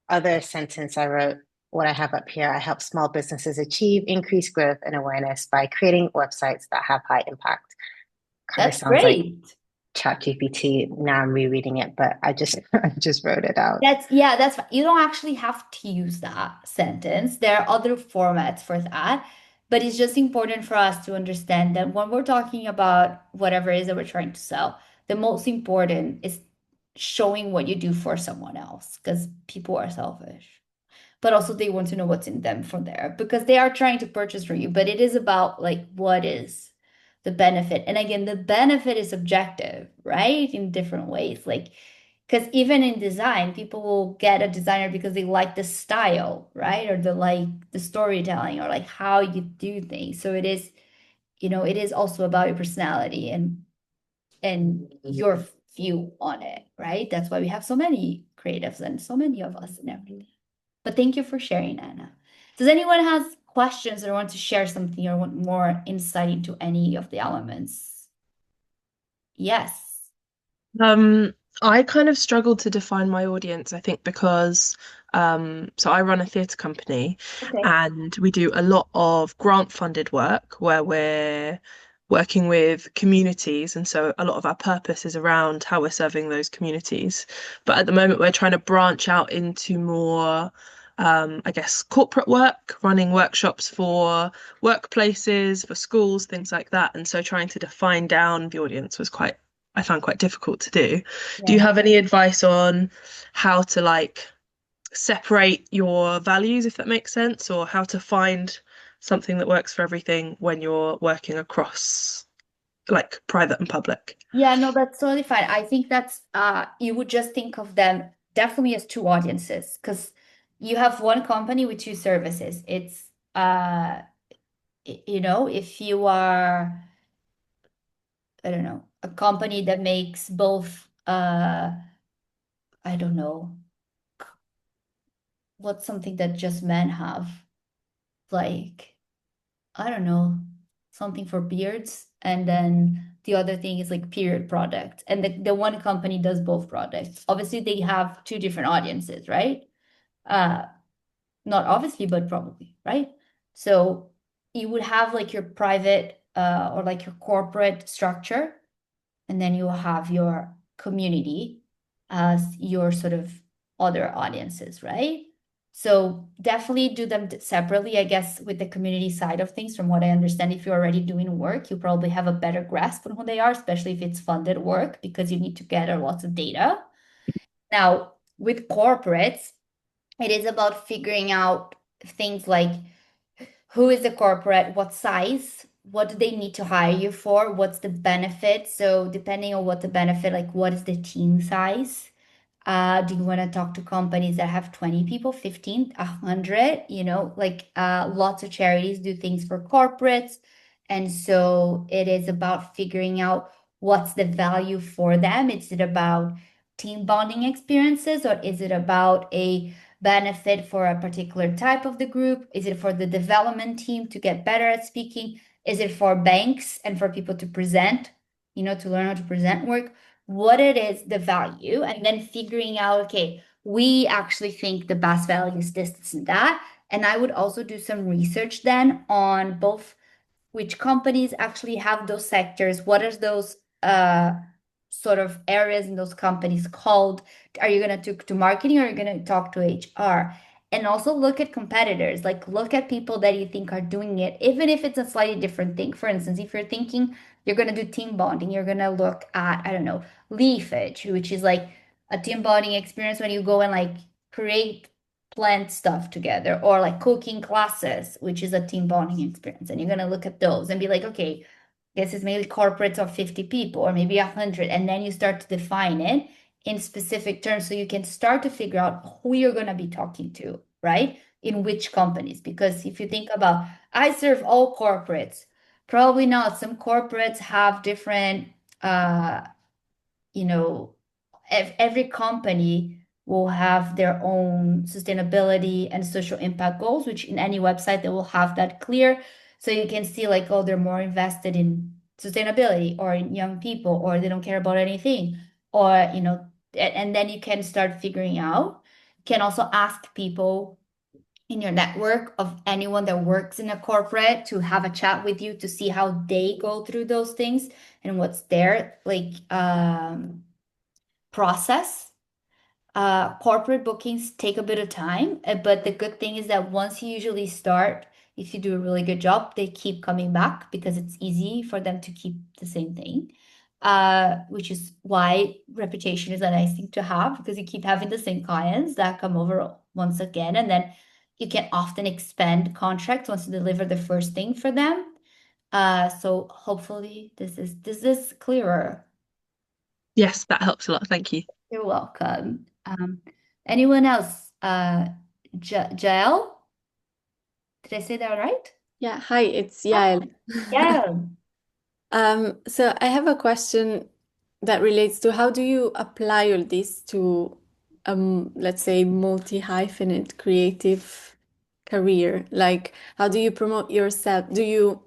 other sentence I wrote, what I have up here, I help small businesses achieve increased growth and awareness by creating websites that have high impact. Kind of That's sounds like great. ChatGPT. Now I'm rereading it, but I just I just wrote it out. That's yeah, that's fine. You don't actually have to use that sentence. There are other formats for that, but it's just important for us to understand that when we're talking about whatever it is that we're trying to sell, the most important is showing what you do for someone else because people are selfish. But also they want to know what's in them from there because they are trying to purchase from you. But it is about like what is the benefit. And again, the benefit is subjective, right? In different ways. Like, because even in design, people will get a designer because they like the style, right? Or they like the storytelling or like how you do things. So it is, it is also about your personality and your view on it, right? That's why we have so many creatives and so many of us and everything. But thank you for sharing, Anna. Does anyone has questions or want to share something or want more insight into any of the elements? Yes. Um, I kind of struggled to define my audience, I think, because so I run a theatre company Okay. and we do a lot of grant-funded work where we're working with communities, and so a lot of our purpose is around how we're serving those communities. But at the moment, we're trying to branch out into more, I guess, corporate work, running workshops for workplaces, for schools, things like that. And so trying to define down the audience was quite I found quite difficult to do. Do you Yeah. have any advice on how to like separate your values, if that makes sense, or how to find something that works for everything when you're working across like private and public? Yeah, no, that's totally fine. I think that's you would just think of them definitely as two audiences because you have one company with two services. It's if you are, I don't know, a company that makes both I don't know, what's something that just men have? Like, I don't know, something for beards. And then the other thing is like period product. And the one company does both products. Obviously, they have two different audiences, right? Uh, Not obviously, but probably, right? So you would have like your private or like your corporate structure, and then you will have your community as your sort of other audiences, right? So definitely do them separately, I guess, with the community side of things. From what I understand, if you're already doing work, you probably have a better grasp on who they are, especially if it's funded work, because you need to gather lots of data. Now, with corporates, it is about figuring out things like who is the corporate, what size, what do they need to hire you for, what's the benefit. So depending on what the benefit, like what is the team size? Do you want to talk to companies that have 20 people, 15, 100? Like lots of charities do things for corporates. And so it is about figuring out what's the value for them. Is it about team bonding experiences or is it about a benefit for a particular type of the group? Is it for the development team to get better at speaking? Is it for banks and for people to present, to learn how to present work? What it is, the value, and then figuring out, okay, we actually think the best value is this and that. And I would also do some research then on both which companies actually have those sectors, what are those sort of areas in those companies called? Are you going to talk to marketing or are you going to talk to HR? And also look at competitors, like look at people that you think are doing it, even if it's a slightly different thing. For instance, if you're thinking you're going to do team bonding, you're going to look at, I don't know, Leafage, which is like a team bonding experience when you go and like create plant stuff together, or like cooking classes, which is a team bonding experience. And you're going to look at those and be like, okay, this is maybe corporates of 50 people or maybe 100. And then you start to define it in specific terms so you can start to figure out who you're going to be talking to, right? In which companies. Because if you think about, I serve all corporates, probably not. Some corporates have different, uh, you know, every company will have their own sustainability and social impact goals, which in any website they will have that clear. So you can see like, oh, they're more invested in sustainability or in young people, or they don't care about anything, or, and then you can start figuring out. You can also ask people in your network of anyone that works in a corporate to have a chat with you to see how they go through those things and what's their like process. Corporate bookings take a bit of time, but the good thing is that once you usually start, if you do a really good job, they keep coming back because it's easy for them to keep the same thing. Which is why reputation is a nice thing to have, because you keep having the same clients that come over once again, and then you can often expand contracts once you deliver the first thing for them. So hopefully this is clearer. Yes, that helps a lot. Thank you. You're welcome. Anyone else? Jael? Did I say that right? Yeah, hi, it's Ah, Yael. yeah. So I have a question that relates to how do you apply all this to, let's say, multi-hyphenate creative career? Like, how do you promote yourself? Do you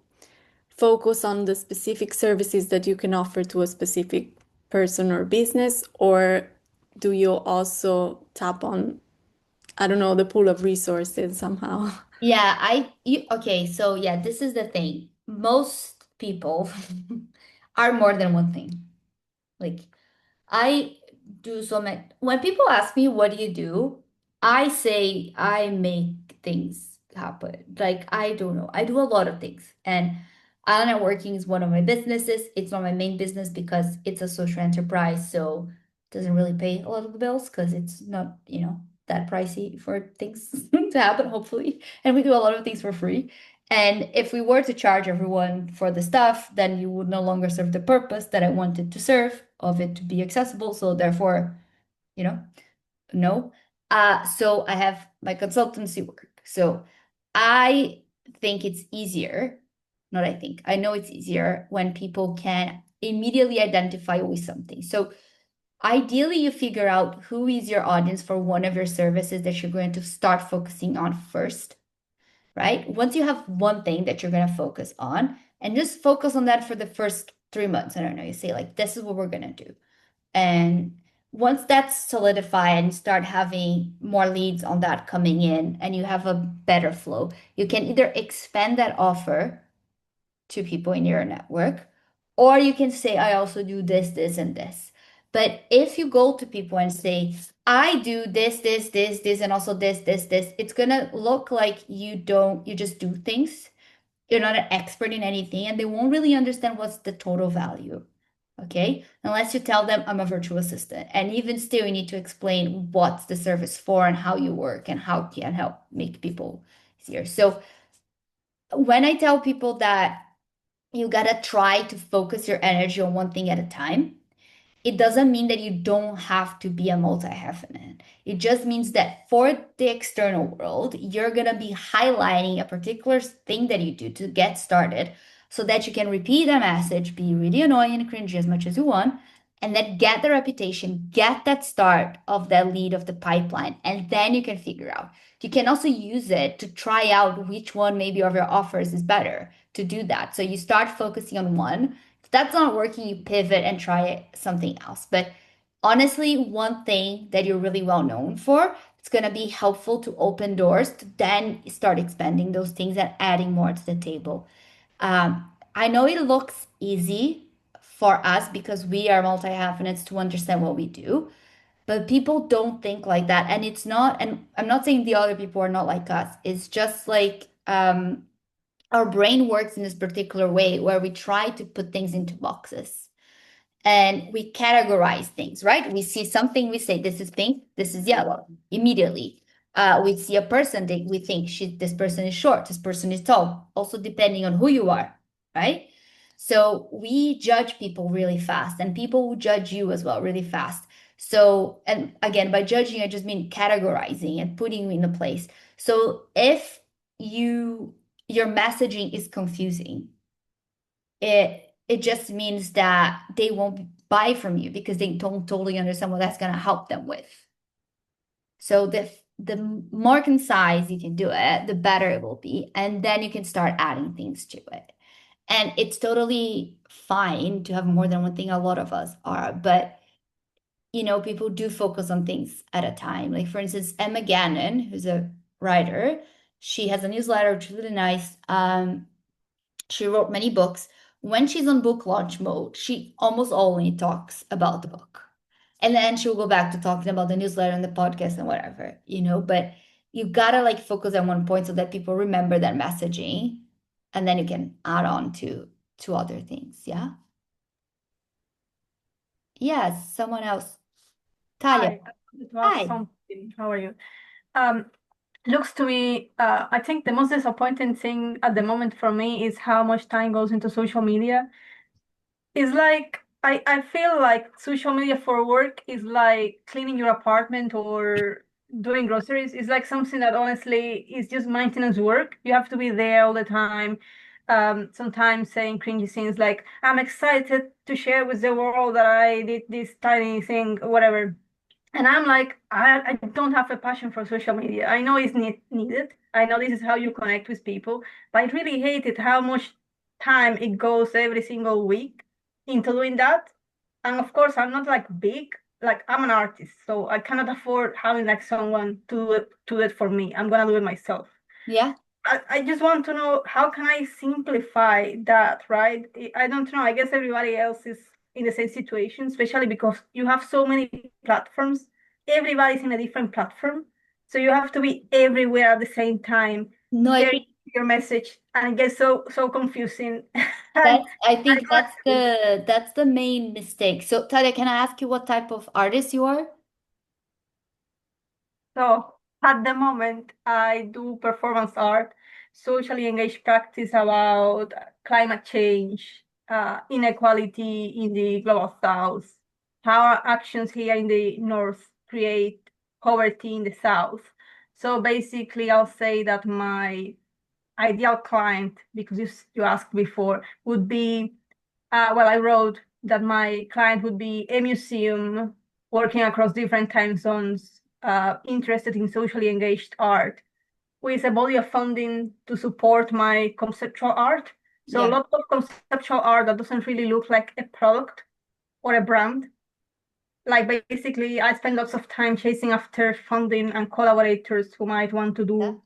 focus on the specific services that you can offer to a specific person or business, or do you also tap on, I don't know, the pool of resources somehow? Yeah, okay, so yeah, this is the thing. Most people are more than one thing. Like I do so many. When people ask me, what do you do? I say I make things happen. Like, I don't know. I do a lot of things. And Island Networking is one of my businesses. It's not my main business because it's a social enterprise. So it doesn't really pay a lot of the bills because it's not, that pricey for things to happen, hopefully. And we do a lot of things for free. And if we were to charge everyone for the stuff, then you would no longer serve the purpose that I wanted to serve of it to be accessible. So therefore, you know, no. So I have my consultancy work. So I think it's easier, not I think, I know it's easier when people can immediately identify with something. So ideally, you figure out who is your audience for one of your services that you're going to start focusing on first, right? Once you have one thing that you're going to focus on, and just focus on that for the first 3 months. I don't know, you say, like, this is what we're going to do. And once that's solidified and start having more leads on that coming in, and you have a better flow, you can either expand that offer to people in your network, or you can say, I also do this, this, and this. But if you go to people and say, I do this, this, this, this, and also this, this, this, it's gonna look like you just do things. You're not an expert in anything, and they won't really understand what's the total value. Okay? Unless you tell them I'm a virtual assistant. And even still, you need to explain what's the service for and how you work and how it can help make people easier. So when I tell people that you gotta try to focus your energy on one thing at a time, it doesn't mean that you don't have to be a multi-hyphenate. It just means that for the external world, you're going to be highlighting a particular thing that you do to get started so that you can repeat a message, be really annoying and cringy as much as you want, and then get the reputation, get that start of that lead of the pipeline, and then you can figure out. You can also use it to try out which one maybe of your offers is better to do that. So you start focusing on one. If that's not working, you pivot and try something else. But honestly, one thing that you're really well known for, it's going to be helpful to open doors to then start expanding those things and adding more to the table. I know it looks easy for us because we are multi-hyphenates to understand what we do. But people don't think like that. And it's not, and I'm not saying the other people are not like us. It's just like our brain works in this particular way where we try to put things into boxes and we categorize things, right? We see something, we say, this is pink, this is yellow, immediately. We see a person, we think this person is short, this person is tall, also depending on who you are, right? So we judge people really fast, and people will judge you as well really fast. So, and again, by judging, I just mean categorizing and putting you in a place. So if your messaging is confusing, it just means that they won't buy from you because they don't totally understand what that's going to help them with. So the more concise you can do it, the better it will be. And then you can start adding things to it. And it's totally fine to have more than one thing. A lot of us are, but people do focus on things at a time. Like for instance, Emma Gannon, who's a writer, she has a newsletter, which is really nice. She wrote many books. When she's on book launch mode, she almost only talks about the book. And then she'll go back to talking about the newsletter and the podcast and whatever, but you gotta like focus on one point so that people remember that messaging, and then you can add on to other things. Yeah. Yes, someone else. Talia. Hi, I wanted to ask Hi. something. How are you? Um, Looks to me, I think the most disappointing thing at the moment for me is how much time goes into social media. It's like I feel like social media for work is like cleaning your apartment or doing groceries. It's like something that honestly is just maintenance work. You have to be there all the time. Sometimes saying cringy things like, I'm excited to share with the world that I did this tiny thing, whatever. And I'm like, I don't have a passion for social media. I know it's needed. I know this is how you connect with people, but I really hated how much time it goes every single week into doing that. And of course, I'm not like big, like I'm an artist, so I cannot afford having like someone to do it for me. I'm gonna do it myself. Yeah. I just want to know how can I simplify that, right? I don't know. I guess everybody else is in the same situation, especially because you have so many platforms. Everybody's in a different platform. So you have to be everywhere at the same time, No, I sharing think your message, and it gets so confusing. And I think that's the main mistake. So Talia, can I ask you what type of artist you are? so at the moment, I do performance art, socially engaged practice about climate change, inequality in the global south, how our actions here in the north create poverty in the south. So basically, I'll say that my ideal client, because you asked before, would be, well, I wrote that my client would be a museum working across different time zones, interested in socially engaged art, with a body of funding to support my conceptual art. So Yeah. lots of conceptual art that doesn't really look like a product or a brand. Like basically, I spend lots of time chasing after funding and collaborators who might want to do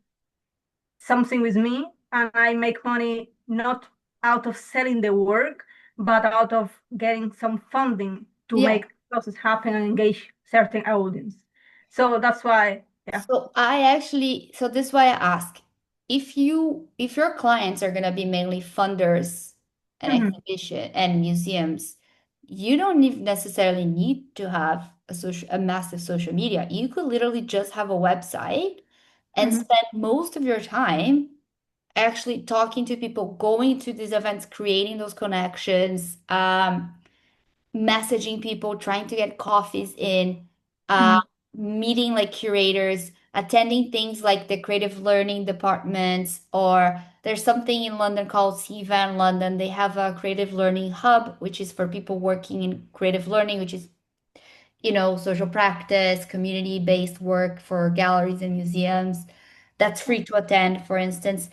something with me, and I make money not out of selling the work, but out of getting some funding to Yeah. make the process happen and engage certain audience. So that's why, yeah. So this is why I ask, if your clients are gonna be mainly funders and Mhm. exhibition and museums, you don't necessarily need to have a massive social media. You could literally just have a website and Mhm. spend most of your time actually talking to people, going to these events, creating those connections, messaging people, trying to get coffees in, uh, Mhm. meeting like curators, attending things like the creative learning departments, or there's something in London called CVAN London. They have a creative learning hub, which is for people working in creative learning, which is, social practice, community-based work for galleries and museums. That's free to attend, for instance.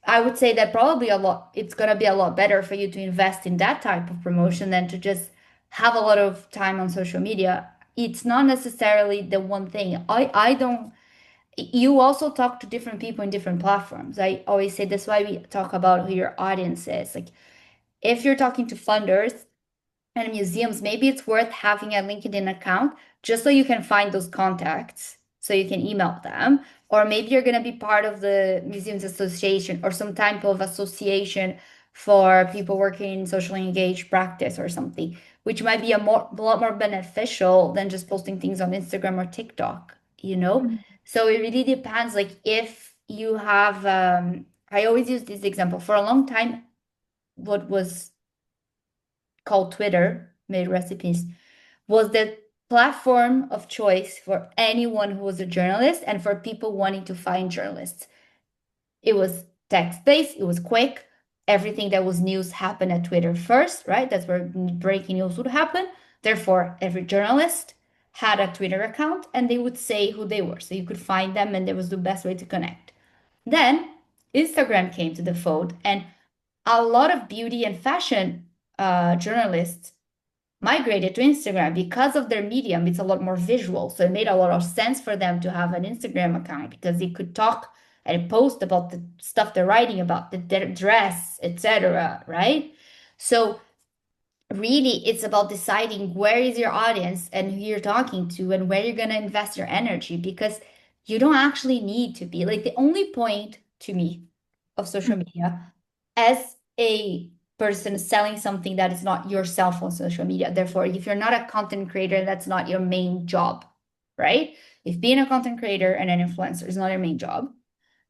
I would say that probably it's gonna be a lot better for you to invest in that type of promotion than to just have a lot of time on social media. It's not necessarily the one thing. I don't, you also talk to different people in different platforms. I always say that's why we talk about who your audience is. Like if you're talking to funders, and museums, maybe it's worth having a LinkedIn account just so you can find those contacts, so you can email them. Or maybe you're going to be part of the Museums Association or some type of association for people working in socially engaged practice or something, which might be a lot more beneficial than just posting things on Instagram or TikTok, you know? Mhm. So it really depends. Like if you have, I always use this example. For a long time, what was called Twitter, made recipes, was the platform of choice for anyone who was a journalist and for people wanting to find journalists. It was text-based, it was quick. Everything that was news happened at Twitter first, right? That's where breaking news would happen. Therefore, every journalist had a Twitter account and they would say who they were. So you could find them and that was the best way to connect. Then Instagram came to the fold, and a lot of beauty and fashion journalists migrated to Instagram because of their medium. It's a lot more visual. So it made a lot of sense for them to have an Instagram account because they could talk and post about the stuff they're writing about, their dress, etc. Right? So really, it's about deciding where is your audience and who you're talking to and where you're going to invest your energy, because you don't actually need to be like, the only point to me of social media as a person selling something that is not yourself on social media. Therefore, if you're not a content creator, that's not your main job, right? If being a content creator and an influencer is not your main job,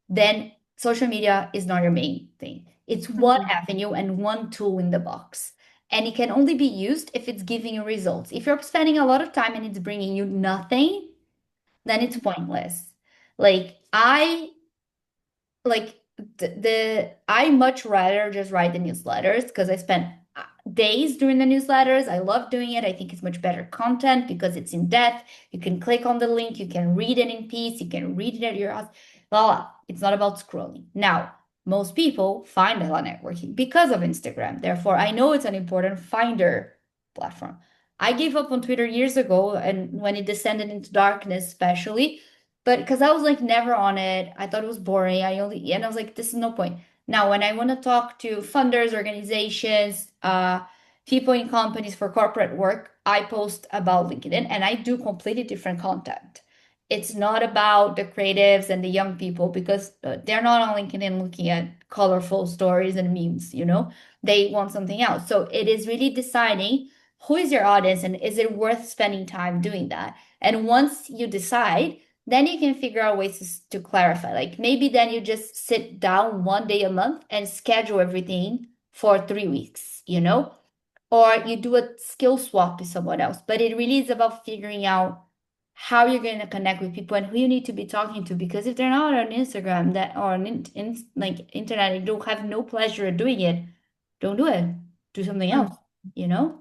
then social media is not your main thing. It's one Mhm. avenue and one tool in the box. And it can only be used if it's giving you results. If you're spending a lot of time and it's bringing you nothing, then it's pointless. Like I like I much rather just write the newsletters because I spent days doing the newsletters. I love doing it. I think it's much better content because it's in depth. You can click on the link, you can read it in peace, you can read it at your house. Voila. It's not about scrolling. Now, most people find Ella networking because of Instagram. Therefore, I know it's an important finder platform. I gave up on Twitter years ago, and when it descended into darkness, especially, but because I was like never on it, I thought it was boring. And I was like, this is no point. Now, when I want to talk to funders, organizations, people in companies for corporate work, I post about LinkedIn and I do completely different content. It's not about the creatives and the young people because they're not on LinkedIn looking at colorful stories and memes, you know? They want something else. So it is really deciding who is your audience and is it worth spending time doing that? And once you decide, then you can figure out ways to clarify. Like maybe then you just sit down one day a month and schedule everything for 3 weeks, you know? Or you do a skill swap with someone else. But it really is about figuring out how you're going to connect with people and who you need to be talking to. Because if they're not on Instagram that or on like internet, and you don't have no pleasure in doing it, don't do it. Do something else, you know?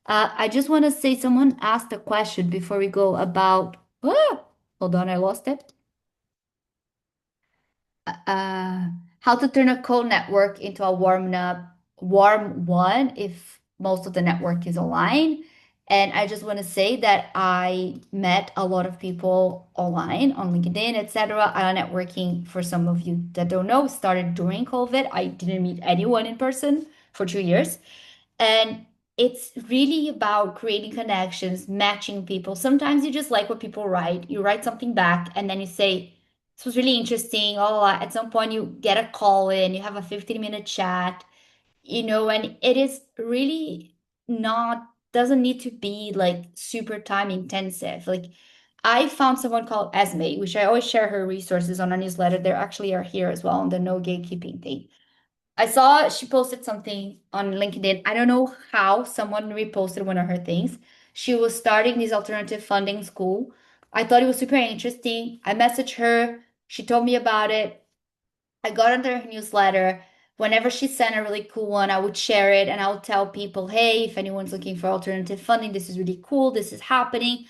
I just want to say someone asked a question before we go about, hold on, I lost it. Uh, how to turn a cold network into a warm one if most of the network is online. And I just want to say that I met a lot of people online on LinkedIn, etc. Networking, for some of you that don't know, started during COVID. I didn't meet anyone in person for 2 years. And it's really about creating connections, matching people. Sometimes you just like what people write. You write something back and then you say, this was really interesting. Oh, at some point you get a call in, you have a 15-minute chat, you know, and it is really not, doesn't need to be like super time intensive. Like I found someone called Esme, which I always share her resources on a newsletter. They actually are here as well on the no gatekeeping thing. I saw she posted something on LinkedIn. I don't know how someone reposted one of her things. She was starting this alternative funding school. I thought it was super interesting. I messaged her. She told me about it. I got under her newsletter. Whenever she sent a really cool one, I would share it and I would tell people, hey, if anyone's looking for alternative funding, this is really cool. This is happening.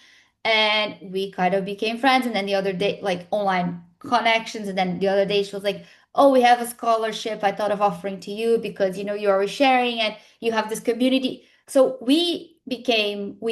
And we kind of became friends. And then the other day, like online connections. And then the other day, she was like, oh, we have a scholarship I thought of offering to you because, you know, you're always sharing and you have this community. So we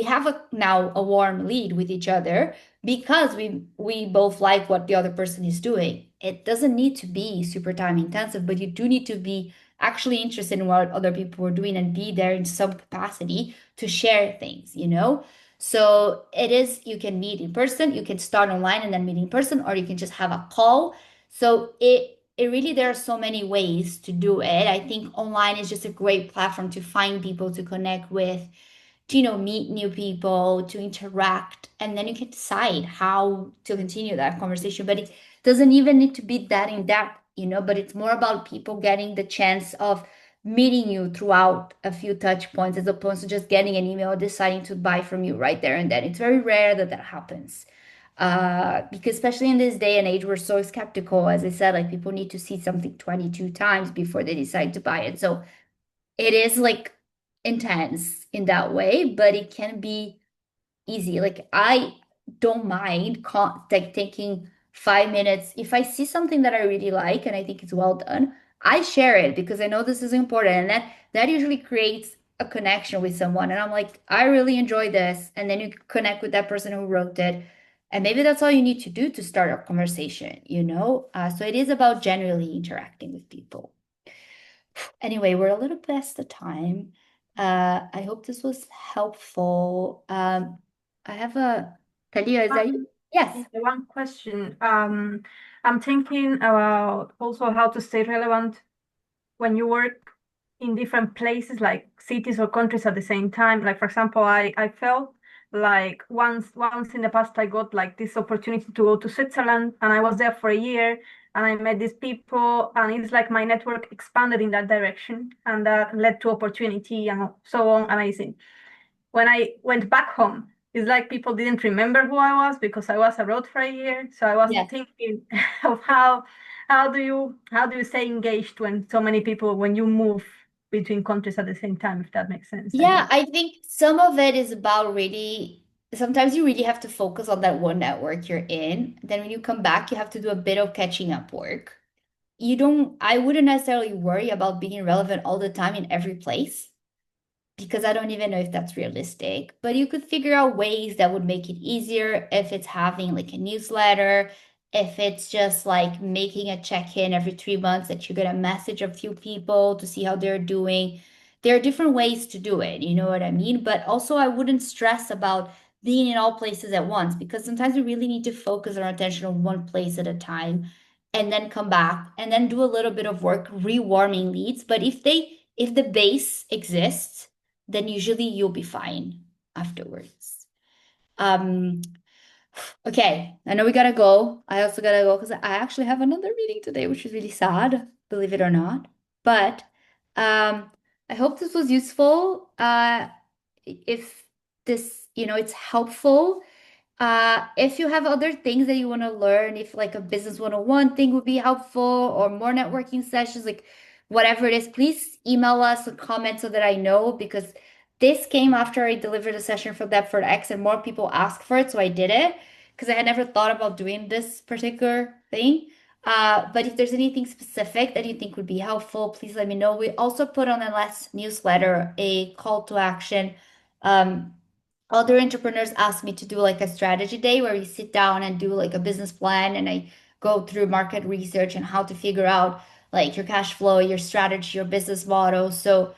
have now a warm lead with each other because we both like what the other person is doing. It doesn't need to be super time intensive, but you do need to be actually interested in what other people were doing and be there in some capacity to share things, you know? So it is, you can meet in person, you can start online and then meet in person, or you can just have a call. So it really, there are so many ways to do it. I think online is just a great platform to find people to connect with, to, you know, meet new people, to interact, and then you can decide how to continue that conversation. But it doesn't even need to be that in depth, you know, but it's more about people getting the chance of meeting you throughout a few touch points as opposed to just getting an email deciding to buy from you right there and then. It's very rare that that happens. Because especially in this day and age, we're so skeptical. As I said, like people need to see something 22 times before they decide to buy it. So it is like intense in that way, but it can be easy. Like I don't mind like taking 5 minutes. If I see something that I really like and I think it's well done, I share it because I know this is important. And that usually creates a connection with someone. And I'm like, I really enjoy this. And then you connect with that person who wrote it. And maybe that's all you need to do to start a conversation, you know? So it is about generally interacting with people. Anyway, we're a little past the time. I hope this was helpful. I have a Talia, is that you? Yes. One question. I'm thinking about also how to stay relevant when you work in different places, like cities or countries at the same time. Like for example, I felt like once in the past I got like this opportunity to go to Switzerland, and I was there for a year, and I met these people, and it's like my network expanded in that direction, and that led to opportunity and so on. Amazing. When I went back home, it's like people didn't remember who I was because I was abroad for a year. So I was Yes. thinking of how do you stay engaged when so many people, when you move between countries at the same time, if that makes sense. Yeah, I think some of it is about really, sometimes you really have to focus on that one network you're in. Then when you come back, you have to do a bit of catching up work. I wouldn't necessarily worry about being relevant all the time in every place, because I don't even know if that's realistic, but you could figure out ways that would make it easier, if it's having like a newsletter, if it's just like making a check-in every 3 months that you're gonna message a few people to see how they're doing. There are different ways to do it, you know what I mean? But also I wouldn't stress about being in all places at once, because sometimes we really need to focus our attention on one place at a time and then come back and then do a little bit of work rewarming leads. But if the base exists, then usually you'll be fine afterwards. Um, okay, I know we gotta go. I also gotta go because I actually have another meeting today, which is really sad, believe it or not. But I hope this was useful. If this, you know, it's helpful. If you have other things that you want to learn, if like a business 101 thing would be helpful or more networking sessions, like whatever it is, please email us a comment so that I know, because this came after I delivered a session for Deptford X and more people asked for it. So I did it because I had never thought about doing this particular thing. But if there's anything specific that you think would be helpful, please let me know. We also put on the last newsletter a call to action. Other entrepreneurs ask me to do like a strategy day where we sit down and do like a business plan, and I go through market research and how to figure out like your cash flow, your strategy, your business model. So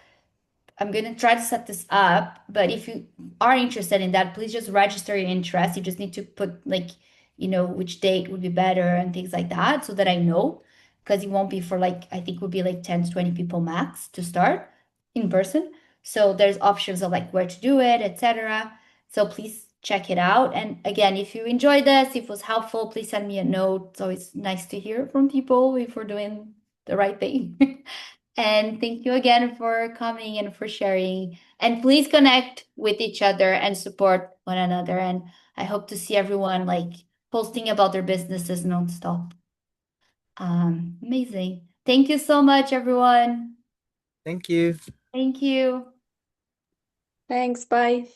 I'm gonna try to set this up, but if you are interested in that, please just register your interest. You just need to put like, you know, which date would be better and things like that so that I know, because it won't be for like, I think would be like 10 to 20 people max to start in person. So there's options of like where to do it, etc. So please check it out. And again, if you enjoyed this, if it was helpful, please send me a note. It's always nice to hear from people if we're doing the right thing. And thank you again for coming and for sharing. And please connect with each other and support one another. And I hope to see everyone like posting about their businesses nonstop. Amazing. Thank you so much, everyone. Thank you. Thank you. Thanks, bye.